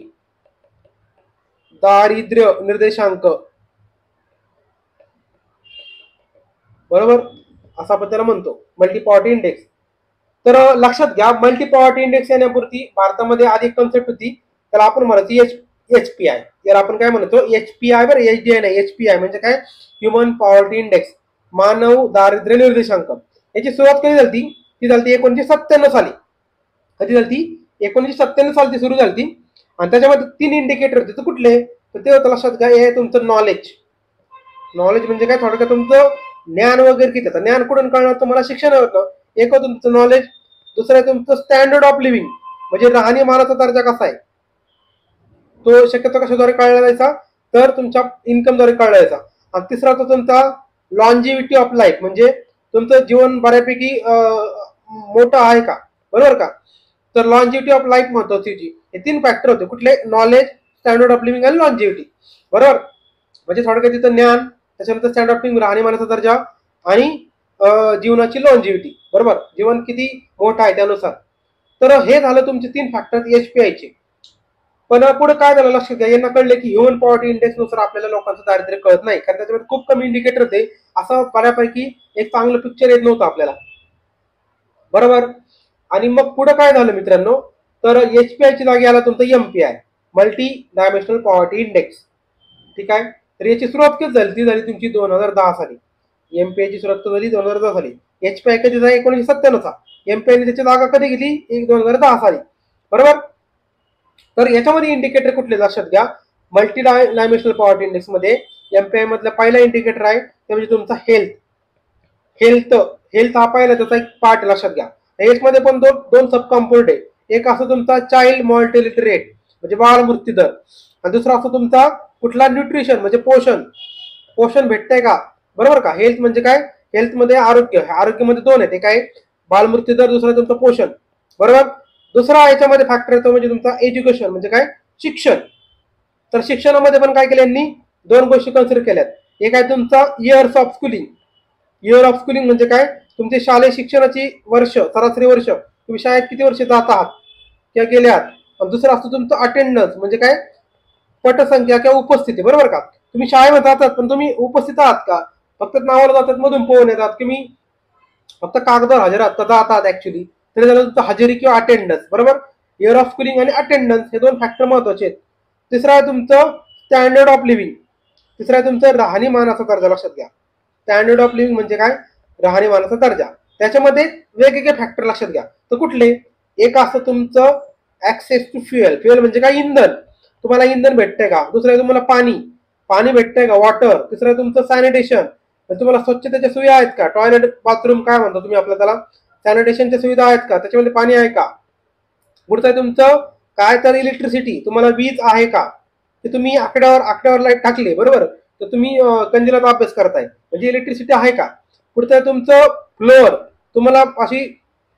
दारिद्र्य निर्देशांक, बरोबर, असं आपण त्याला म्हणतो मल्टी पॉवर्टी इंडेक्स. तर लक्षात घ्या, मल्टी पॉवर्टी इंडेक्स येण्यापूर्वी भारतामध्ये आधी एक कन्सेप्ट होती, त्याला आपण म्हणतो HPI. याला आपण काय म्हणतो, HPI, बरं, HDI नाही, HPI म्हणजे काय, ह्युमन पॉवर्टी इंडेक्स, मानव दारिद्र्य निर्देशांक. याची सुरुवात कधी झाली, ती झाली 1997 साली. कधी झाली, 1997 साली ती सुरू झाली. आणि त्याच्यामध्ये 3 इंडिकेटर होते. तर कुठले, तर ते होतं, लक्षात घ्या, हे तुमचं नॉलेज. नॉलेज म्हणजे काय, थोडक्यात तुमचं ज्ञान वगैरे किती, ज्ञान कुठून कळणार, तुम्हाला शिक्षण होतं, एक होतं तुमचं नॉलेज. दुसरं आहे तुमचं स्टँडर्ड ऑफ लिव्हिंग, म्हणजे राहणीमानाचा दर्जा कसा आहे, तो शक्यतो कशाद्वारे कळला जायचा, तर तुमच्या इन्कमद्वारे कळला जायचा. आणि तिसरा होता तुमचा लॉन्जिव्हिटी ऑफ लाईफ, म्हणजे तुमचं जीवन बऱ्यापैकी मोठं आहे का, बरोबर का. तर लॉन्जिव्हिटी ऑफ लाईफ महत्वाची. हे 3 फॅक्टर होते, कुठले, नॉलेज, स्टँडर्ड ऑफ लिव्हिंग आणि लॉन्जिव्हिटी, बरोबर. म्हणजे थोडक्यात तिथं ज्ञान, त्याच्यानंतर स्टँडर्ड ऑफ लिव्हिंग राहणीमानाचा दर्जा, आणि जीवनाची लॉन्जिव्हिटी, बरोबर, जीवन किती मोठं आहे त्यानुसार. तर हे झालं तुमचे 3 फॅक्टर HPI चे. पण पुढे काय झालं, लक्षात घ्या, यांना कळलं की ह्युमन पॉवर्टी इंडेक्स नुसार आपल्याला लोकांचं दारिद्र्य कळत नाही, कारण त्याच्यामध्ये खूप कमी इंडिकेटर होते, असं बऱ्यापैकी एक चांगलं पिक्चर येत नव्हतं आपल्याला, बरोबर. आणि मग पुढे काय झालं मित्रांनो, तर HPI ची जागी आला तुमचं MPI, multi dimensional poverty index. ठीक आहे. तर याची सुरुवात कधी झाली, ती झाली तुमची 2010 साली. MPI ची सुरुवात झाली 2010 साली. HPI कधी झाली, 1997 चा. MPI ने त्याची जागा कधी गेली, 2010 साली, बरोबर. तर याच्यामध्ये इंडिकेटर कुठले, लक्षात घ्या, मल्टी डायमेन्शनल पॉवर्टी इंडेक्स मध्ये MPI मधला पहिला इंडिकेटर आहे ते म्हणजे तुमचा हेल्थ. हेल्थ हेल्थ हा पहिला त्याचा एक पार्ट, लक्षात घ्या. हेल्थ मध्ये पण दोन सब कंपोनेंट आहे. एक असतो तुमचा चाइल्ड मॉर्टॅलिटी रेट, म्हणजे बाळ मृत्यू दर, आणि दुसरा असतो तुमचा कुठला, न्यूट्रिशन, म्हणजे पोषण, पोषण भेटतंय का, बरोबर का. हेल्थ म्हणजे काय, हेल्थ मध्ये आरोग्य, आरोग्यामध्ये 2 आहेत, एक आहे बालमृत्यू दर, दुसरा तुमचं पोषण, बरोबर. दुसरा याच्यामध्ये फॅक्टर येतो म्हणजे तुमचा एज्युकेशन, म्हणजे काय, शिक्षण. तर शिक्षणामध्ये पण काय केलं यांनी, 2 गोष्टी कन्सिडर केल्यात. एक आहे तुमचा years of schooling. Year of schooling म्हणजे काय, तुमचे शालेय शिक्षणाची वर्ष, सरासरी वर्ष, तुम्ही शाळेत किती वर्ष जात आहात किंवा गेले आहात. आणि दुसरं असतं तुमचं अटेंडन्स, म्हणजे काय, पटसंख्या किंवा उपस्थिती, बरोबर का. तुम्ही शाळेमध्ये जातात पण तुम्ही उपस्थित आहात का, फक्त नावाला जातात, मधून पोहून येतात, तुम्ही फक्त कागदावर हजर आहात का, जातात ऍक्च्युली, तरी झालं तुमचं हजेरी किंवा अटेंडन्स, बरोबर. इयर ऑफ स्कूलिंग आणि अटेंडन्स हे 2 फॅक्टर महत्वाचे आहेत. तिसरा आहे तुमचं स्टँडर्ड ऑफ लिव्हिंग. तिसरा आहे तुमचं राहणीमानाचा दर्जा, लक्षात घ्या. स्टँडर्ड ऑफ लिव्हिंग म्हणजे काय, राहणीमानाचा दर्जा. त्याच्यामध्ये वेगवेगळे फॅक्टर लक्षात घ्या. तर कुठले? एक असतं तुमचं ऍक्सेस टू फ्युएल. फ्युएल म्हणजे काय? इंधन. तुम्हाला इंधन भेटतंय का? दुसरं आहे तुम्हाला पाणी. पाणी भेटतंय का? वॉटर. तिसरं आहे तुमचं सॅनिटेशन. तुम्हाला स्वच्छतेच्या सुविधा आहेत का? टॉयलेट, बाथरूम काय म्हणता तुम्ही आपल्या त्याला, सॅनिटेशनच्या सुविधा आहेत का? त्याच्यामध्ये पाणी आहे का? पुढचं आहे तुमचं काय तर इलेक्ट्रिसिटी. तुम्हाला वीज आहे का? ते तुम्ही आकड्यावर लाईट टाकले बरोबर, तर तुम्ही कंदिलाचा अभ्यास करताय म्हणजे इलेक्ट्रिसिटी आहे का? पुढचं आहे तुमचं फ्लोअर. तुम्हाला अशी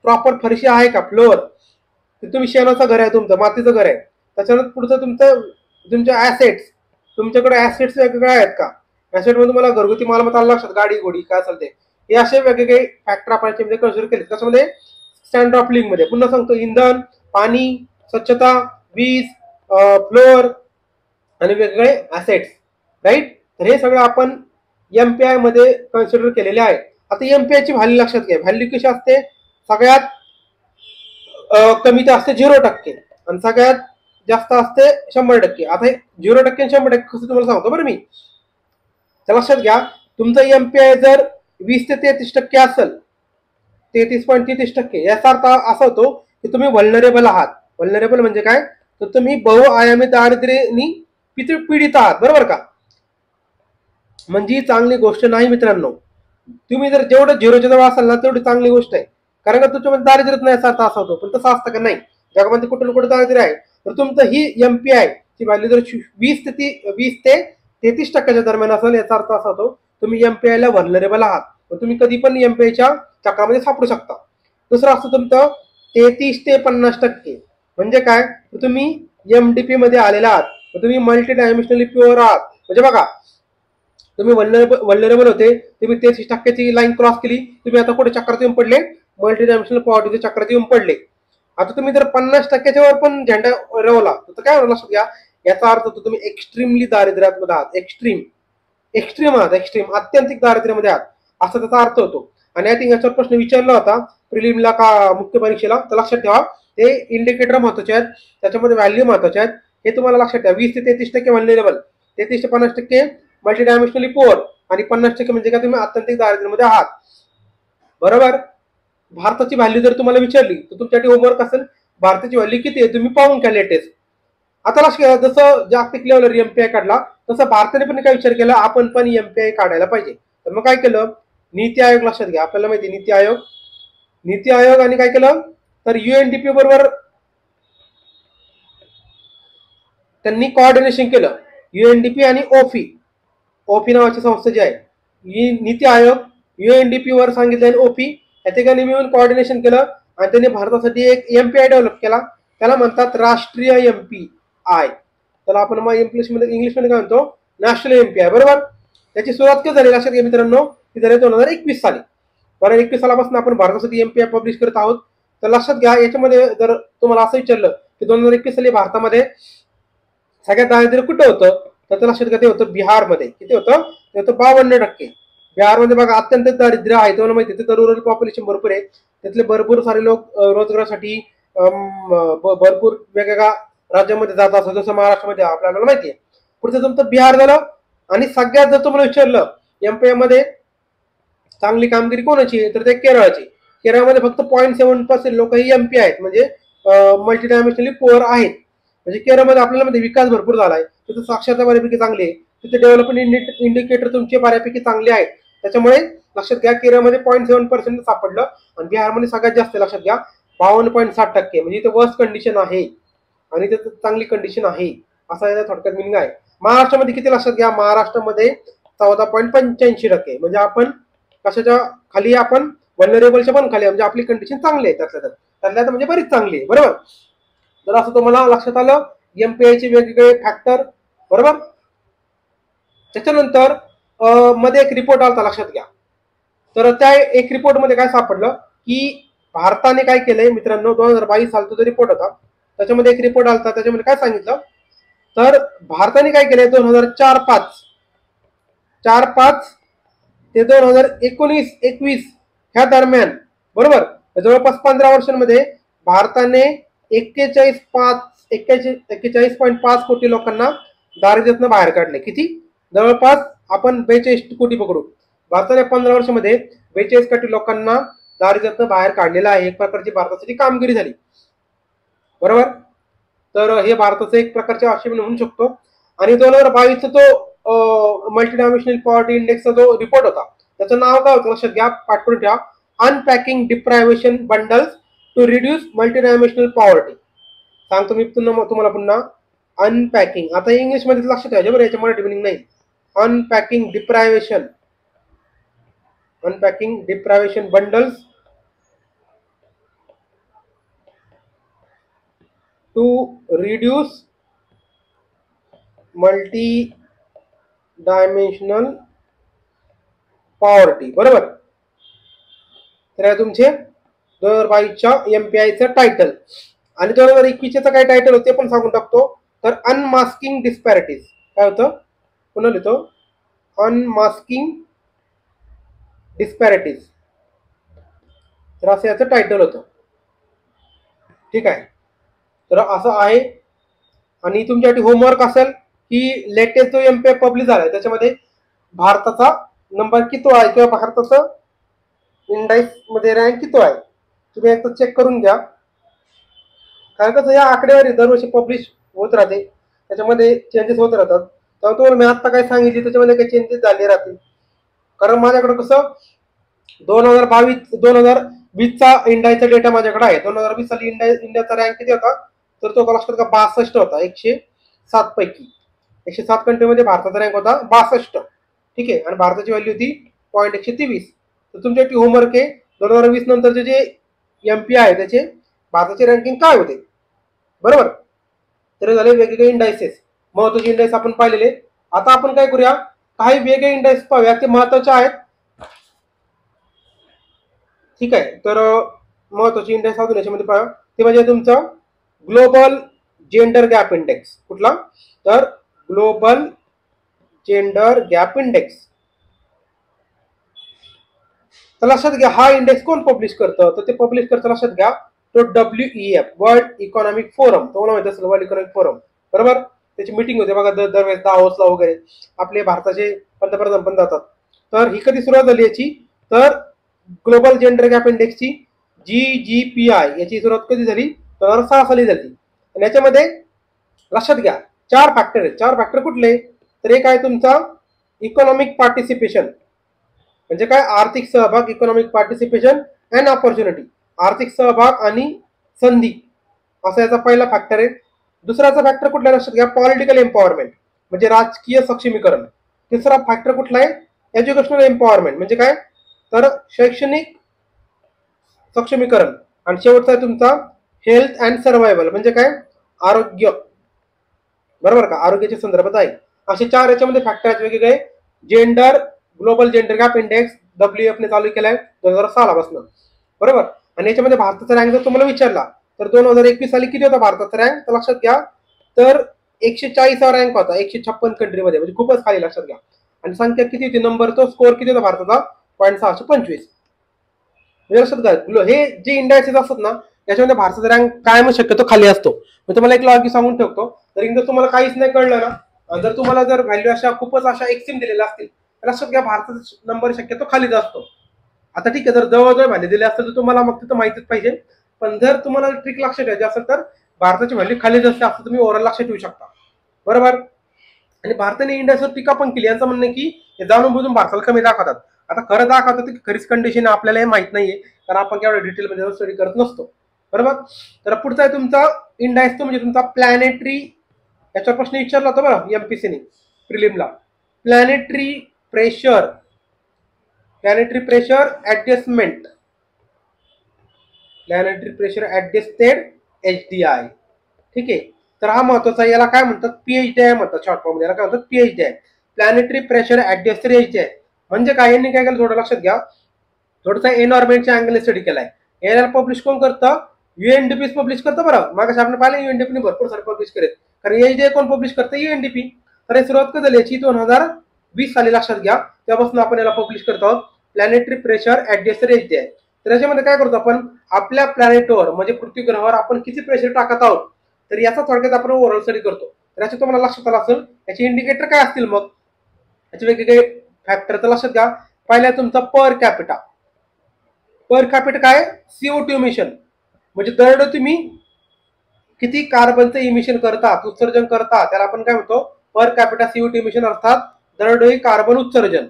प्रॉपर फरशी आहे का? फ्लोअर. ते तुम्ही शेणाचं घर आहे, तुमचं मातीचं घर आहे. त्याच्यानंतर पुढचं तुमचे ऍसेट्स. तुमच्याकडे ऍसेट्स वेगवेगळे आहेत का? ऍसेट मध्ये तुम्हाला घरगुती मालमत्ता आलं लक्षात, गाडी घोडी काय चालते, हे असे वेगवेगळे फॅक्टर आपण याच्यामध्ये कन्सिडर केले. त्याच्यामध्ये स्टँडर्ड ऑफ लिव्हिंग मध्ये पुन्हा सांगतो इंधन, पाणी, स्वच्छता, वीज, फ्लोअर आणि वेगवेगळे ऍसेट्स. राईट. तर हे सगळं आपण एमपीआय मध्ये कन्सिडर केलेले आहे. आता एमपीआय ची व्हॅल्यू लक्षात घ्या. व्हॅल्यू कशी असते? सगळ्यात कमी ते असते 0% आणि सगळ्यात जास्त असते 100%. आता 0% 100% कसं तुम्हाला सांगतो बरं मी. तर लक्षात घ्या, तुमचं एमपीआय जर 20 ते 33% असेल, 33.33%, याचा अर्थ असा होतो की तुम्ही व्हल्नरेबल आहात. व्हल्नरेबल म्हणजे काय? तर तुम्ही बहुआयामी दारिद्र्याने पीडित आहात. बरोबर का? म्हणजे चांगली गोष्ट नाही मित्रांनो. तुम्ही जर जेवढं 0च्या जवळ असाल ना तेवढी चांगली गोष्ट आहे. कारण का तुमच्यामध्ये दारिद्र्यच नाही याचा अर्थ असा होतो. पण तसं असतं का? नाही. जगामध्ये कुठे ना कुठे दारिद्र्य आहे. तर तुमचं ही एमपीआय ची व्हॅल्यू जर 20 ते 33% दरम्यान असेल, याचा अर्थ असा होतो तुम्ही एमपीआय ला व्हल्नरेबल आहात. तुम्ही कधी पण एमपीआयच्या चक्रामध्ये सापडू शकता. दुसरं असतं तुमचं 33 ते 50%. म्हणजे काय? तुम्ही एमडीपी मध्ये आलेला आहात. तुम्ही मल्टी डायमेन्शनली प्युअर आहात. म्हणजे बघा, तुम्ही व्हल्नरेबल होते, तुम्ही 33%ची लाईन क्रॉस केली, तुम्ही आता कुठे चक्रात येऊन पडले? मल्टी डायमेन्शनल पॉवर्टीच्या चक्रात येऊन पडले. आता तुम्ही जर 50%च्या वर पण झेंडा रवला तर काय होणार लक्षात घ्या, याचा अर्थ होतो तुम्ही एक्स्ट्रीमली दारिद्र्यात आहात. एक्स्ट्रीम आहात. एक्स्ट्रीम अत्यंतिक दारिद्र्यामध्ये आहात असा त्याचा अर्थ होतो. आणि आय थिंक याच्यावर प्रश्न विचारला होता प्रिलिमला का मुख्य परीक्षेला. तर लक्षात ठेवा, ते इंडिकेटर महत्वाचे आहेत, त्याच्यामध्ये व्हॅल्यू महत्वाचे आहेत. हे तुम्हाला लक्षात ठेवा. 20 ते 33% व्हल्नरेबल, 33 ते 50% मल्टी डायमेन्शनली पुअर आणि 50% म्हणजे काय? तुम्ही अत्यंतिक दारिद्र्यामध्ये आहात. बरोबर. भारताची व्हॅल्यू जर तुम्हाला विचारली तर तुमच्यासाठी होमवर्क असेल, भारताची व्हॅल्यू किती आहे तुम्ही पाहून घ्या लेटेस्ट. आता लक्षात घ्या, जसं जागतिक लेवलवर एमपीआय काढला तसं भारताने पण काय विचार केला, आपण पण एमपीआय काढायला पाहिजे. तर मग काय केलं? नीती आयोग. लक्षात घ्या, आपल्याला माहिती नीती आयोग आणि काय केलं तर युएनडीपी बरोबर त्यांनी कोऑर्डिनेशन केलं. युएनडीपी आणि ओफी नावाची संस्था जी आहे, नीती आयोग युएनडीपी वर सांगितलं आणि ओफी या ठिकाणी मिळून कोऑर्डिनेशन केलं आणि त्यांनी भारतासाठी एक एमपीआय डेव्हलप केला. त्याला म्हणतात राष्ट्रीय एमपीआय. त्याला आपण मग इंग्लिशमध्ये काय म्हणतो? National MPI. बरोबर. त्याची सुरुवात कधी झाली लक्षात घ्या मित्रांनो, ती झाली 2021 साली. 2021 सालापासून आपण भारतासाठी एमपीआय पब्लिश करत आहोत. तर लक्षात घ्या, याच्यामध्ये जर तुम्हाला असं विचारलं की 2021 साली भारतामध्ये सगळ्यात दारिद्र्य कुठं होतं, तर लक्षात घ्या ते होतं बिहारमध्ये. किती होतं? ते होतं 52%. बिहारमध्ये बघा अत्यंत दारिद्र्य आहे. तुम्हाला माहिती आहे तिथं रुरल पॉप्युलेशन भरपूर आहे. तिथले भरपूर सारे लोक रोजगारासाठी भरपूर वेगवेगळ्या राज्यामध्ये जात असतात, जसं महाराष्ट्रामध्ये आपल्याला माहिती आहे. पुढचं तुमचं बिहार झालं. आणि सगळ्यात जर तुम्हाला विचारलं एमपीआय मध्ये चांगली कामगिरी कोणाची आहे, तर ते केरळची. केरळमध्ये फक्त 0.7% लोक ही एमपीआय आहेत, म्हणजे मल्टी डायमेन्शनली पुअर आहेत. म्हणजे केरळमध्ये आपल्याला मध्ये विकास भरपूर झाला आहे. तिथे साक्षरता बऱ्यापैकी चांगली आहे. तिथे डेव्हलपमेंट इंडिकेटर तुमचे बऱ्यापैकी चांगले आहेत. त्याच्यामुळे लक्षात घ्या, केरळमध्ये 0.7% सापडलं आणि बिहारमध्ये सगळ्यात जास्त लक्षात घ्या 52.7%. म्हणजे इथे वर्स्ट कंडिशन आहे आणि तिथे चांगली कंडिशन आहे, असा याचा थोडक्यात मिनिंग आहे. महाराष्ट्रामध्ये किती लक्षात घ्या, महाराष्ट्रामध्ये 14.85%. म्हणजे आपण कशाच्या खाली? आपण व्हल्नरेबलच्या पण खाली, म्हणजे आपली कंडिशन चांगली आहे. त्यातल्या म्हणजे बरीच चांगली आहे. बरोबर. तर असं तुम्हाला लक्षात आलं एमपीआय चे वेगवेगळे फॅक्टर. बरोबर. त्याच्यानंतर मध्ये एक रिपोर्ट आला लक्षात घ्या. तर त्या एक रिपोर्ट मध्ये काय सापडलं की भारताने काय केलंय मित्रांनो, 2022 सालचा जो रिपोर्ट होता त्याच्यामध्ये एक रिपोर्ट आला. त्याच्यामध्ये काय सांगितलं तर भारताने काय केलंय 2004-5 ते 2019-21 ह्या दरम्यान, बरोबर, जवळपास 15 वर्षांमध्ये भारताने 41.5 कोटी लोकांना दारिद्र्यातून बाहेर काढले. किती? जवळपास आपण 42 कोटी पकडू. भारताने 15 वर्षामध्ये 42 कोटी लोकांना दारिद्र्यातून बाहेर काढलेला आहे, एक प्रकारची भारतासाठी कामगिरी झाली, बरोबर. तर हे भारताचं एक प्रकारचे अचिव्हमेंट म्हणू शकतो. आणि 2022चा तो मल्टीडायमेन्शनल पॉवर्टी इंडेक्सचा जो रिपोर्ट होता त्याचं नाव काय होतं लक्षात घ्या, पाठ करून ठेवा. Unpacking deprivation bundles to reduce multidimensional poverty. सांगतो मी तुम्हाला पुन्हा, अनपॅकिंग. आता इंग्लिश मध्ये लक्षात ठेवायचे बरं, याच्या मराठी मिनिंग नाही. Unpacking deprivation bundles to reduce multi dimensional poverty, बरोबर. तर हे तुमचे 2022च्या MPIचं टायटल. आणि 2021चं काय टायटल होते पण सांगून टाकतो. तर अनमास्किंग डिस्पॅरिटीज. काय होतं, पुन्हा लिहितो, अनमास्किंग डिस्पॅरिटीज. तर असं याचं टायटल होतं, ठीक आहे. तर असं आहे. आणि तुमच्यासाठी होमवर्क असेल की लेटेस्ट जो MPI पब्लिश झालाय त्याच्यामध्ये भारताचा नंबर किती आहे किंवा भारताचं इंडेक्स मध्ये रँक किती आहे तुम्ही एकदा चेक करून घ्या. कारण कसं या आकडेवारी दरवर्षी पब्लिश होत राहते, त्याच्यामध्ये चेंजेस होत राहतात. तेव्हा तुम्हाला मी आता काय सांगितले त्याच्यामध्ये काही चेंजेस झाले राहतील. कारण माझ्याकडे कसं 2020चा इंडियाचा डेटा माझ्याकडे आहे. 2020 साली इंडियाचा रँक किती होता, तर तो लक्षात का 62 होता 107 पैकी. 107 कंट्रीमध्ये भारताचा रँक होता 62, ठीक आहे. आणि भारताची व्हॅल्यू होती 0.123. तर तुमच्यासाठी होमवर्क आहे 2020 नंतरचे जे MPI आहे त्याचे भारताचे रँकिंग काय होते, बरोबर. तर झाले वेगवेगळे इंडायसेस, महत्वाचे इंडेक्स आपण पाहिलेले. आता आपण काय करूया, काही वेगळे इंडेक्स पाहूया, ते महत्वाचे आहेत, ठीक आहे. तर महत्वाचे इंडेक्स अजून याच्यामध्ये पाहूया, ते म्हणजे तुमचं ग्लोबल जेंडर गॅप इंडेक्स. कुठला, तर ग्लोबल जेंडर गॅप इंडेक्स. तर लक्षात घ्या हा इंडेक्स कोण पब्लिश करतं, तर ते पब्लिश करतं लक्षात घ्या तो WEF, वर्ल्ड इकॉनॉमिक फोरम. तुम्हाला माहिती असेल वर्ल्ड इकॉनॉमिक फोरम, बरोबर. त्याची मीटिंग होते बघा दरवेळेस दावोसला वगैरे, आपले भारताचे पंतप्रधान पण जातात. तर ही कधी सुरुवात झाली याची, तर ग्लोबल जेंडर गॅप इंडेक्सची GGPI याची सुरुवात कधी झाली, 2006 साली झाली. आणि याच्यामध्ये लक्षात घ्या 4 फॅक्टर आहेत. 4 फॅक्टर कुठले, तर एक आहे तुमचा इकॉनॉमिक पार्टिसिपेशन, म्हणजे काय, आर्थिक सहभाग, इकॉनॉमिक पार्टिसिपेशन अँड ऑपॉर्च्युनिटी, आर्थिक सहभाग आणि संधी, असा याचा पहिला फॅक्टर आहे. दुसराचा फॅक्टर कुठला लक्षात घ्या, पॉलिटिकल एम्पॉवरमेंट, म्हणजे राजकीय सक्षमीकरण. तिसरा फॅक्टर कुठला आहे, एज्युकेशनल एम्पॉवरमेंट, म्हणजे काय, तर शैक्षणिक सक्षमीकरण. आणि शेवटचा आहे तुमचा हेल्थ अँड सर्व्हायव्हल, म्हणजे काय, आरोग्य, बरोबर का, आरोग्याच्या संदर्भात आहे. असे 4 याच्यामध्ये फॅक्टर आहेत वेगवेगळे. Gender global gender gap index WEF ने चालू केलाय 2006 पासून, बरोबर. आणि याच्यामध्ये भारताचा रँक जर तुम्हाला विचारला तर 2021 साली किती होता भारताचा रँक, तर लक्षात घ्या तर 140वा रँक होता 156 कंट्रीमध्ये, म्हणजे खूपच खाली, लक्षात घ्या. आणि संख्या किती होती, नंबर तो स्कोर किती होता भारताचा, 0.625. म्हणजे लक्षात घ्या हे जे इंडेक्सेस असतात ना याच्यामध्ये भारताचा रँक कायम शक्यतो खाली असतो. मी तुम्हाला एक लॉजिक सांगून ठेवतो, तर जर तुम्हाला काहीच नाही कळलं ना, जर तुम्हाला जर व्हॅल्यू अशा खूपच अशा एक्स्ट्रीम दिलेल्या असतील तर लक्षात घ्या भारताचा नंबर शक्यतो खालीच असतो. आता ठीक आहे, जर जवळजवळ व्हॅल्यू दिले असतं तर तुम्हाला मग तिथं माहितीच पाहिजे. पण जर तुम्हाला ट्रिक लक्षात ठेवायची असेल तर भारताची व्हॅल्यू खालीच असते असं तुम्ही ओव्हरऑल लक्षात ठेवू शकता, बरोबर. आणि भारताने इंडियावर टीका पण केली. यांचं म्हणणं की हे जाणून बुजून भारताला कमी दाखवतात. आता खरं दाखवतात की खरीच कंडिशन आपल्याला माहित नाहीये, कारण आपण केवढ्या डिटेलमध्ये स्टडी करत नसतो, बरोबर. तर पुढचा आहे तुमचा इंडेक्स, तो म्हणजे तुमचा प्लॅनेटरी. याचा प्रश्न विचारला होता बरं MPSCने प्रिलिमला, planetary pressure adjustment, planetary pressure adjusted HDI, ठीक आहे. तर हा महत्वाचा आहे, याला काय म्हणतात, PHDI म्हणतात शॉर्ट फॉर्म, याला काय म्हणतात PHDI, planetary pressure adjusted HDI. म्हणजे काय, यांनी काय केलं थोडं लक्षात घ्या, थोडंसं एन्व्हायरमेंटच्या अँगलने स्टडी केलाय. याला पब्लिश कोण करतं, UNDP पब्लिश करतं, बरं. मागाशी आपण पाहिलं UNDP भरपूर सारे पब्लिश करत, कारण HDI कोण पब्लिश करतं, UNDP. तर हे सुरुवात कधी झाली याची, 2020 साली, लक्षात घ्या. त्यापासून आपण याला पब्लिश करतो आहोत, प्लॅनेटरी प्रेशर ऍडजस्टेड HDI. तर याच्यामध्ये काय करतो आपण, आपल्या प्लॅनेटवर म्हणजे पृथ्वी ग्रहावर आपण किती प्रेशर टाकत आहोत, तर याचा थोडक्यात आपण ओव्हरऑल स्टडी करतो. तर याचे तुम्हाला लक्षात आलं असेल याचे इंडिकेटर काय असतील, मग याचे वेगवेगळे फॅक्टर. तर लक्षात घ्या, पहिला तुमचा पर पर कॅपिटा काय CO2 इमिशन, म्हणजे दरडोई तुम्ही किती कार्बनचं इमिशन करतात, उत्सर्जन करता, त्याला आपण काय म्हणतो पर कॅपिटा CO2 इमिशन, अर्थात दरडोई कार्बन उत्सर्जन.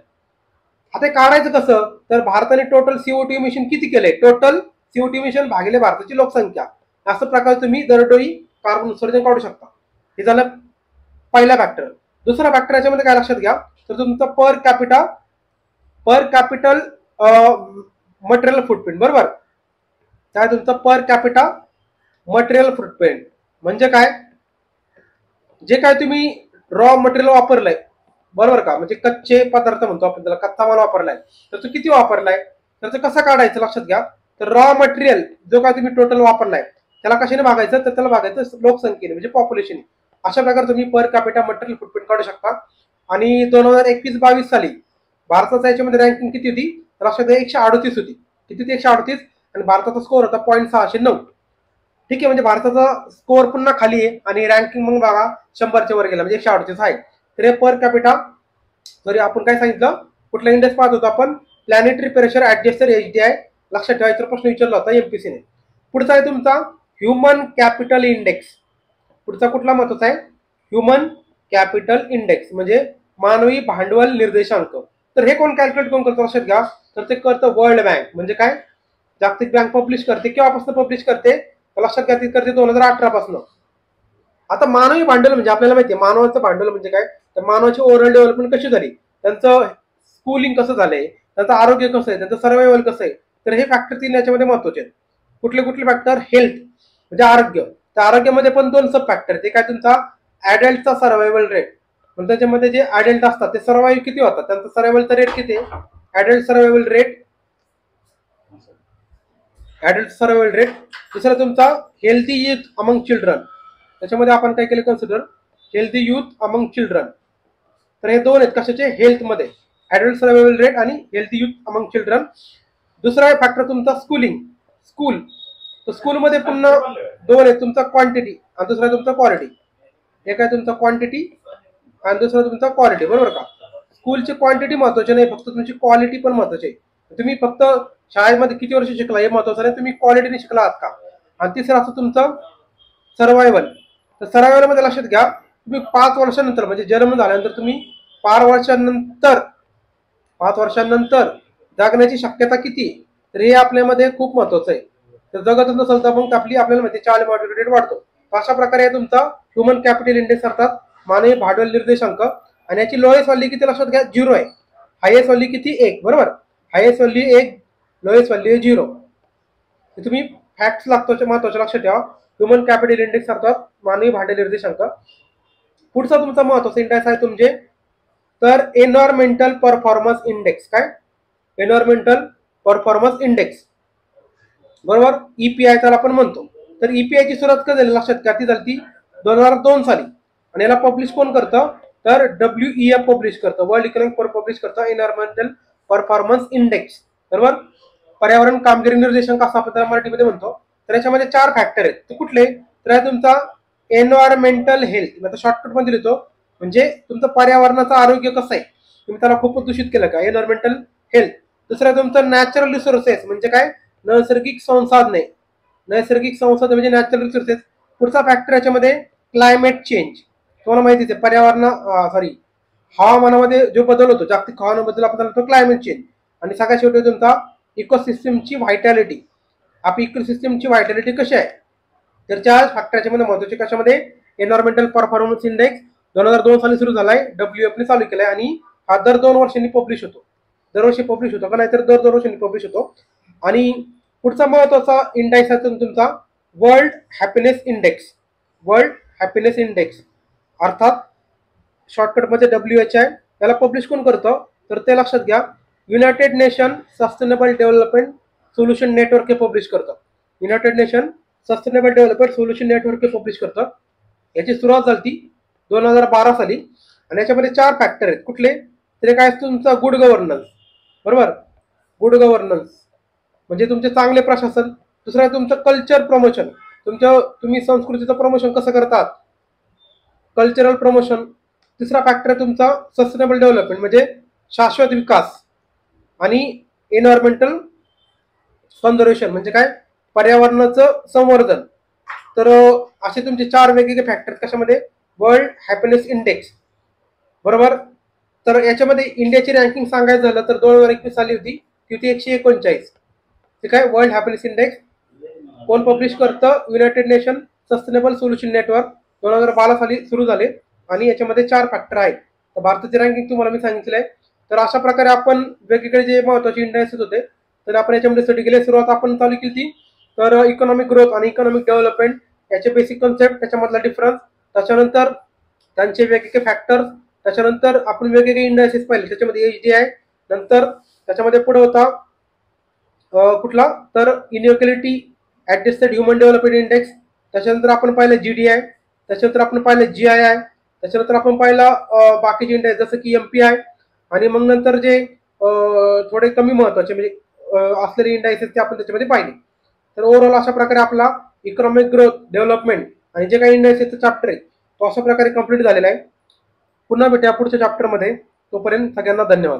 आता काढायचं कसं, तर भारताने टोटल CO2 इमिशन किती केलंय, टोटल CO2 इमिशन भागिले भारताची लोकसंख्या, असं प्रकारे तुम्ही दरडोई कार्बन उत्सर्जन काढू शकता. हे झालं पहिला फॅक्टर. दुसरा फॅक्टर याच्यामध्ये काय लक्षात घ्या, तर तुमचा पर कॅपिटल मटेरियल फुटप्रिंट, बरोबर. काय तुमचा पर कॅपिटा मटेरियल फुटप्रिंट म्हणजे काय, जे काय तुम्ही रॉ मटेरियल वापरलंय, बरोबर का, म्हणजे कच्चे पदार्थ म्हणतो आपण त्याला, कच्चा माल वापरलाय, तर तो किती वापरलाय, तर ते कसं काढायचं लक्षात घ्या. तर रॉ मटेरियल जो काय तुम्ही टोटल वापरलाय त्याला कशाने भागायचं, तर त्याला भागायचं लोकसंख्येने म्हणजे पॉप्युलेशन. अशा प्रकारे तुम्ही पर कॅपिटा मटेरियल फुटप्रिंट काढू शकता. आणि 2021-22 साली भारताचा याच्यामध्ये रँकिंग किती होती, लक्षात घ्या 138 होती. किती होती, 138, आणि भारताचा स्कोअर होता 0.609. ठीक आहे, म्हणजे भारताचा स्कोअर पुन्हा खाली आहे आणि रँकिंग मग बघा 100च्या वर गेला, म्हणजे 138 आहे. तर हे पर कॅपिटा, जरी आपण काय सांगितलं, कुठला इंडेक्स पाहत होतो आपण, प्लॅनेटरी प्रेशर ऍडजस्टर HDI, लक्षात ठेवायचा प्रश्न विचारला होता MPSC ने. पुढचा आहे तुमचा ह्युमन कॅपिटल इंडेक्स. पुढचा कुठला महत्वाचा आहे, ह्युमन कॅपिटल इंडेक्स म्हणजे मानवी भांडवल निर्देशांक. तर हे कोण कॅल्क्युलेट कोण करतो लक्षात घ्या, तर ते करतं वर्ल्ड बँक. म्हणजे काय, जागतिक बँक पब्लिश करते. केव्हापासून पब्लिश करते, लक्षात घ्या, ती करते 2018 पासून. आता मानवी भांडवल म्हणजे आपल्याला माहिती आहे मानवाचं भांडवल म्हणजे काय, तर मानवाची ओव्हरऑल डेव्हलपमेंट कशी झाली, त्यांचं स्कूलिंग कसं झालंय, त्यांचं आरोग्य कसं आहे, त्यांचं सर्वायवल कसं आहे. तर हे फॅक्टर 3 याच्यामध्ये महत्वाचे आहेत. कुठले कुठले फॅक्टर, हेल्थ म्हणजे आरोग्य, त्या आरोग्यामध्ये पण 2 सब फॅक्टर, ते काय तुमचा ऍडल्टचा सर्वायवल रेट, म्हणजे त्याच्यामध्ये जे ऍडल्ट असतात ते सर्वाइव्ह किती होतात, त्यांचा सर्वायवलचा रेट किती आहे, adult survival rate, adult survival rate. दुसरा तुमचा हेल्थी यूथ अमंग चिल्ड्रन, त्याच्यामध्ये आपण काय केलं consider, healthy youth among children. तर हे 2 आहेत कशाचे, हेल्थमध्ये, ऍडल्ट सर्वायवल रेट आणि हेल्थी यूथ अमंग चिल्ड्रन. दुसरा फॅक्टर तुमचा स्कूलिंग, स्कूल, तर स्कूलमध्ये पुन्हा 2 आहेत, तुमचा क्वांटिटी आणि दुसरा तुमचा क्वालिटी. एक आहे तुमचा क्वांटिटी आणि दुसरा तुमचा क्वालिटी, बरोबर का. स्कूलची क्वांटिटी महत्वाची नाही, फक्त तुमची क्वालिटी पण महत्वाची आहे. तुम्ही फक्त शाळेमध्ये किती वर्ष शिकला हे महत्वाचं नाही, तुम्ही क्वालिटीने शिकला आहात का. आणि तिसरं असं तुमचं सर्वायवल. तर सर्वायवल मध्ये लक्षात घ्या, तुम्ही 5 वर्षानंतर म्हणजे जन्म झाल्यानंतर तुम्ही 5 वर्षांनंतर जगण्याची शक्यता किती, तर हे आपल्यामध्ये खूप महत्वाचं आहे. तर जगत नसेल तर मग आपल्याला माहिती चार्ल्ड मॉर्टॅलिटी रेट वाढतो. अशा प्रकारे तुमचा ह्युमन कॅपिटल इंडेक्स, अर्थात मानवी भांडवल निर्देशांक. आणि याची लोएस्ट व्हॅल्यू किती लक्षात घ्या, 0 आहे. हायएस्ट व्हॅल्यू किती, 1, बरोबर. Highest value 1, lowest value 0. तुम्ही फॅक्ट्स महत्वाचे लक्षात ठेवा. ह्युमन कॅपिटल इंडेक्स अर्थात मानवी भांडवल निर्देशांक. पुढचा तुमचा महत्वाचा इंडेक्स आहे तुमचे, तर एन्व्हायरमेंटल परफॉर्मन्स इंडेक्स. काय, एन्व्हायरमेंटल परफॉर्मन्स इंडेक्स, बरोबर, EPI त्याला आपण म्हणतो. तर EPI ची सुरुवात कधी झाली लक्षात घ्या, ती झाली 2002 साली. आणि याला पब्लिश कोण करतं, तर WEF पब्लिश करतं, वर्ल्ड इकॉनॉमिक फोरम पब्लिश करतं एन्व्हायरमेंटल परफॉर्मन्स इंडेक्स, बरोबर. पर्यावरण कामगिरी निर्देशांक असं आपण त्याला मराठीमध्ये म्हणतो. तर याच्यामध्ये 4 फॅक्टर आहेत, ते कुठले, तर तुमचा एन्व्हायरमेंटल हेल्थ, आता शॉर्टकट मध्ये लिहितो, म्हणजे तुमचं पर्यावरणाचं आरोग्य कसं आहे, तुम्ही त्याला खूपच दूषित केलं का, एन्व्हायरमेंटल हेल्थ. दुसरा तुमचं नॅचरल रिसोर्सेस म्हणजे काय, नैसर्गिक संसाधने, नैसर्गिक संसाधने म्हणजे नॅचरल रिसोर्सेस. पुढचा फॅक्टर याच्यामध्ये क्लायमेट चेंज, तुम्हाला माहितीच आहे हवामानामध्ये जो बदल होतो, जागतिक हवामानाबद्दल आपण म्हणतो क्लायमेट चेंज. आणि सगळ्यात शेवटी तुमचा इकोसिस्टमची व्हायटॅलिटी, आपली इकोसिस्टमची व्हायटॅलिटी कशी आहे. तर 4 फॅक्टरच्या मध्ये महत्वाचे कशामध्ये, एन्व्हायरमेंटल परफॉर्मन्स इंडेक्स 2002 साली सुरू झालाय, WEF ने चालू केलाय. आणि हा दर 2 वर्षांनी पब्लिश होतो, दरवर्षी पब्लिश होतो का, नाहीतर दर 2 वर्षांनी पब्लिश होतो. आणि पुढचा महत्वाचा इंडेक्स आहे तुमचा world happiness index, world happiness index, अर्थात शॉर्टकट मध्ये WHI. याला पब्लिश कोण करतं, तर ते लक्षात घ्या, United nation sustainable development solution network हे पब्लिश करतं. United nation sustainable development solution network हे पब्लिश करतं. याची सुरुवात झाली 2012 साली. आणि याच्यामध्ये 4 फॅक्टर आहेत, कुठले, तर काय तुमचा गुड गव्हर्नन्स, बरोबर, गुड गव्हर्नन्स म्हणजे तुमचे चांगले प्रशासन. दुसरा तुमचं कल्चर प्रमोशन, तुम्ही संस्कृतीचं प्रमोशन कसं करतात, कल्चरल प्रमोशन. तिसरा फॅक्टर आहे तुमचा सस्टेनेबल डेव्हलपमेंट म्हणजे शाश्वत विकास. आणि एन्व्हायरमेंटल कन्झर्वेशन म्हणजे काय, पर्यावरणाचं संवर्धन. तर असे तुमचे 4 वेगवेगळे फॅक्टर कशामध्ये, वर्ल्ड हॅपीनेस इंडेक्स, बरोबर. तर याच्यामध्ये इंडियाची रँकिंग सांगायचं झालं तर 2021 साली होती, ती होती 139. ठीक आहे. वर्ल्ड हॅपीनेस इंडेक्स कोण पब्लिश करतं, United nation sustainable solution network, 2012 साली सुरू झाले आणि याच्यामध्ये 4 फॅक्टर आहेत. तर भारताची रँकिंग तुम्हाला मी सांगितलं आहे. तर अशा प्रकारे आपण वेगवेगळे जे महत्वाचे इंडेक्सेस होते तर आपण याच्यामध्ये स्टडी केले. सुरुवात आपण चालू केली ती तर इकॉनॉमिक ग्रोथ आणि इकॉनॉमिक डेव्हलपमेंट याचे बेसिक कन्सेप्ट, त्याच्यामधला डिफरन्स, त्याच्यानंतर त्यांचे वेगवेगळे फॅक्टर्स, त्याच्यानंतर आपण वेगवेगळे इंडेक्सेस पाहिले, त्याच्यामध्ये HDI, नंतर त्याच्यामध्ये पुढे होता कुठला तर inequality adjusted human development index, त्याच्यानंतर आपण पाहिलं GDI, त्याच्यानंतर आपण पाहिलं GII, त्याच्यानंतर आपण पाहिलं बाकीचे इंडेक्स जसं की MPI, आणि मग नंतर जे थोडे कमी महत्वाचे म्हणजे असलेले इंडेक्सेस ते आपण त्याच्यामध्ये पाहिले. तर ओव्हरऑल अशा प्रकारे आपला इकॉनॉमिक ग्रोथ, डेव्हलपमेंट आणि जे काही इंडेक्सेसचा चॅप्टर आहे तो अशा प्रकारे कंप्लीट झालेला आहे. पुन्हा भेटूया पुढच्या चॅप्टरमध्ये. तोपर्यंत सगळ्यांना धन्यवाद.